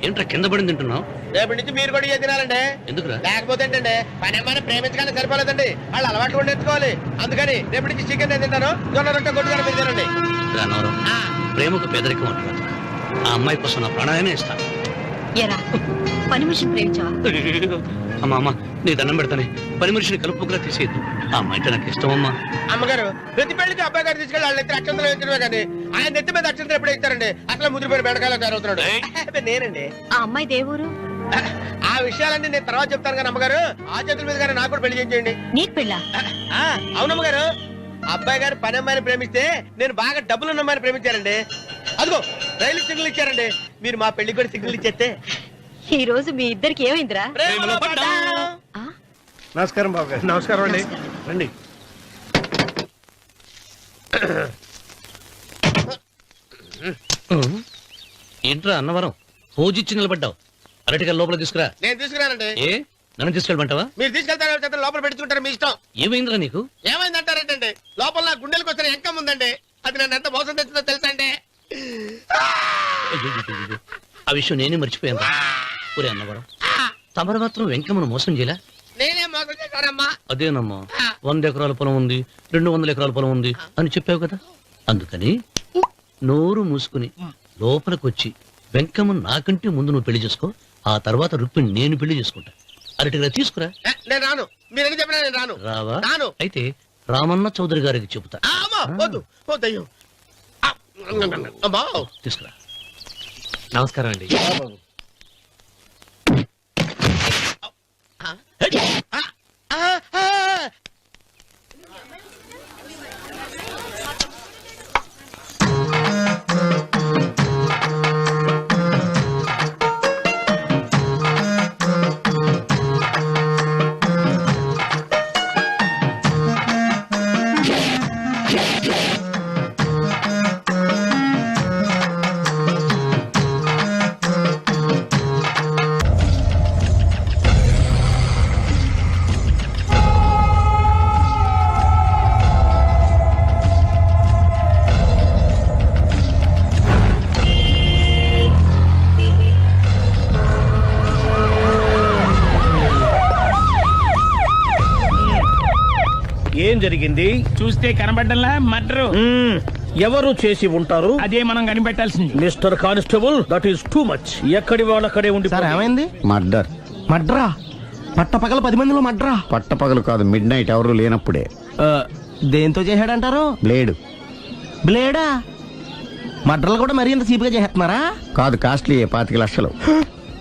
[SPEAKER 7] ఏంట్రా కింద పడింది తింటున్నావు?
[SPEAKER 3] రేపటి నుంచి మీరు కూడా తినాలండి.
[SPEAKER 7] ఎందుకురా?
[SPEAKER 3] లేకపోతే ఏంటండి, పని ఏమైనా ప్రేమించగానే సరిపోలేదండి, వాళ్ళు అలవాట్లు కూడా నేర్చుకోవాలి. అందుకని రేపటి నుంచి చికెన్ నేను తింటాను, జొన్న రొట్టె కొట్టుకొని మీరు తినండి.
[SPEAKER 7] ప్రేమకు పేదరికం అంటారు. ఆ అమ్మాయి కోసం నా ప్రాణాయమే ఇస్తాను.
[SPEAKER 6] పని మనిషిని ప్రేమించావా?
[SPEAKER 7] అమ్మా అమ్మ నీ దండం పెడతానే, పని మనిషిని కలుపుకులా తీసేయద్దు. ఆ అమ్మాయి నాకు ఇష్టం అమ్మా.
[SPEAKER 3] అమ్మగారు ప్రతి పెళ్లికి అబ్బాయి గారు తీసుకెళ్ళి వాళ్ళ నెత్తి అక్షంతలు వేయించడమే కానీ ఆయన నెత్తి మీద అక్షంతలు ఎప్పుడే ఇస్తారండి? అసలు ముదిరిపోయిన బెడకాయలు తయారవుతున్నాడు. నేనండి.
[SPEAKER 6] ఆ అమ్మాయి దేవురు.
[SPEAKER 3] ఆ విషయాలన్నీ నేను తర్వాత చెప్తాను కానీ అమ్మగారు, ఆ చేతుల మీద కానీ నాకు కూడా పెళ్లి చేయండి.
[SPEAKER 6] నీకు పెళ్ళా?
[SPEAKER 3] అవునమ్మగారు, అబ్బాయి గారు పని అమ్మాయిని ప్రేమిస్తే నేను బాగా డబ్బులున్న అమ్మాయిని ప్రేమించారండి. అదిగో రైలు సిగ్నల్ ఇచ్చారండి. మీరు మా పెళ్లి కూడా సిగ్నల్ ఇచ్చేస్తే
[SPEAKER 5] ఈ రోజు మీ ఇద్దరికి ఏమైందిరా?
[SPEAKER 3] ప్రేమలో పడ్డాం.
[SPEAKER 1] నమస్కారం బాబు గారు. నమస్కారం అండి. రండి.
[SPEAKER 11] ఏంట్రా అన్నవరం పూజిచ్చి నిలబడ్డావు? అరటిగా లోపల తీసుకురా.
[SPEAKER 3] నేను తీసుకురానండి.
[SPEAKER 11] ఏ నన్ను తీసుకెళ్ళమంటావా?
[SPEAKER 3] మీరు తీసుకెళ్తారు లోపల పెట్టుకుంటారు, మీ ఇష్టం.
[SPEAKER 11] ఏమైందిరా నీకు?
[SPEAKER 3] ఏమైందంటారేంటండి? లోపల నా గుండెలకు వచ్చిన ఎంకం ఉందండి. అది నన్ను ఎంత మోసం తెచ్చిందో తెలుసా అండి?
[SPEAKER 11] అయ్యయ్యయ్యయ్యో. ఆ విషయం నేనే మర్చిపోయాను. ఒరే అన్నవరం, తమరు మాత్రం వెంకమ్మను మోసం చేయలే?
[SPEAKER 3] నేనే మోసం చేశానమ్మా.
[SPEAKER 11] అదేనమ్మా, 100 ఎకరాల పొలం ఉంది, 200 ఎకరాల పొలం ఉంది అని చెప్పావు కదా. అందుకని నోరు మూసుకుని లోపలికి వచ్చి వెంకమ్మను నాకంటే ముందు నువ్వు పెళ్లి చేసుకో. ఆ తర్వాత రుక్మిణి నేను పెళ్లి చేసుకుంటా. అరటిగా తీసుకురా.
[SPEAKER 3] నేను రాను. మీరని చెప్పినా నేను రాను.
[SPEAKER 11] రావా?
[SPEAKER 3] రాను.
[SPEAKER 11] అయితే రామన్న చౌదరి గారికి చెబుతా.
[SPEAKER 3] అమ్మా వద్దు వద్దయ్యో. అమ్మా
[SPEAKER 11] తీసుకురా.
[SPEAKER 10] నమస్కారం అండి.
[SPEAKER 12] ఏం జరిగింది?
[SPEAKER 13] చూస్తే కనబడ్డంలా మర్డరు.
[SPEAKER 12] ఎవరు చేసి ఉంటారు?
[SPEAKER 13] అదే మనం కనిపెట్టాల్సింది.
[SPEAKER 12] Mister constable, that is too much. ఎక్కడి వాళ్ళక్కడే ఉండి.
[SPEAKER 1] ఏమైంది?
[SPEAKER 8] మర్డర్.
[SPEAKER 1] మడ్రా పట్ట పగల 10 మందిలో మడ్రా.
[SPEAKER 8] పట్టపగలు కాదు, మిడ్ నైట్ ఎవరు లేనప్పుడే.
[SPEAKER 1] దేంతో చేశాడంటారు?
[SPEAKER 8] బ్లేడ్.
[SPEAKER 1] బ్లేడా? మడ్రలు కూడా మరీ ఇంత సీపుగా చేస్తున్నారా?
[SPEAKER 8] కాదు, కాస్ట్లీ 25 లక్షలు.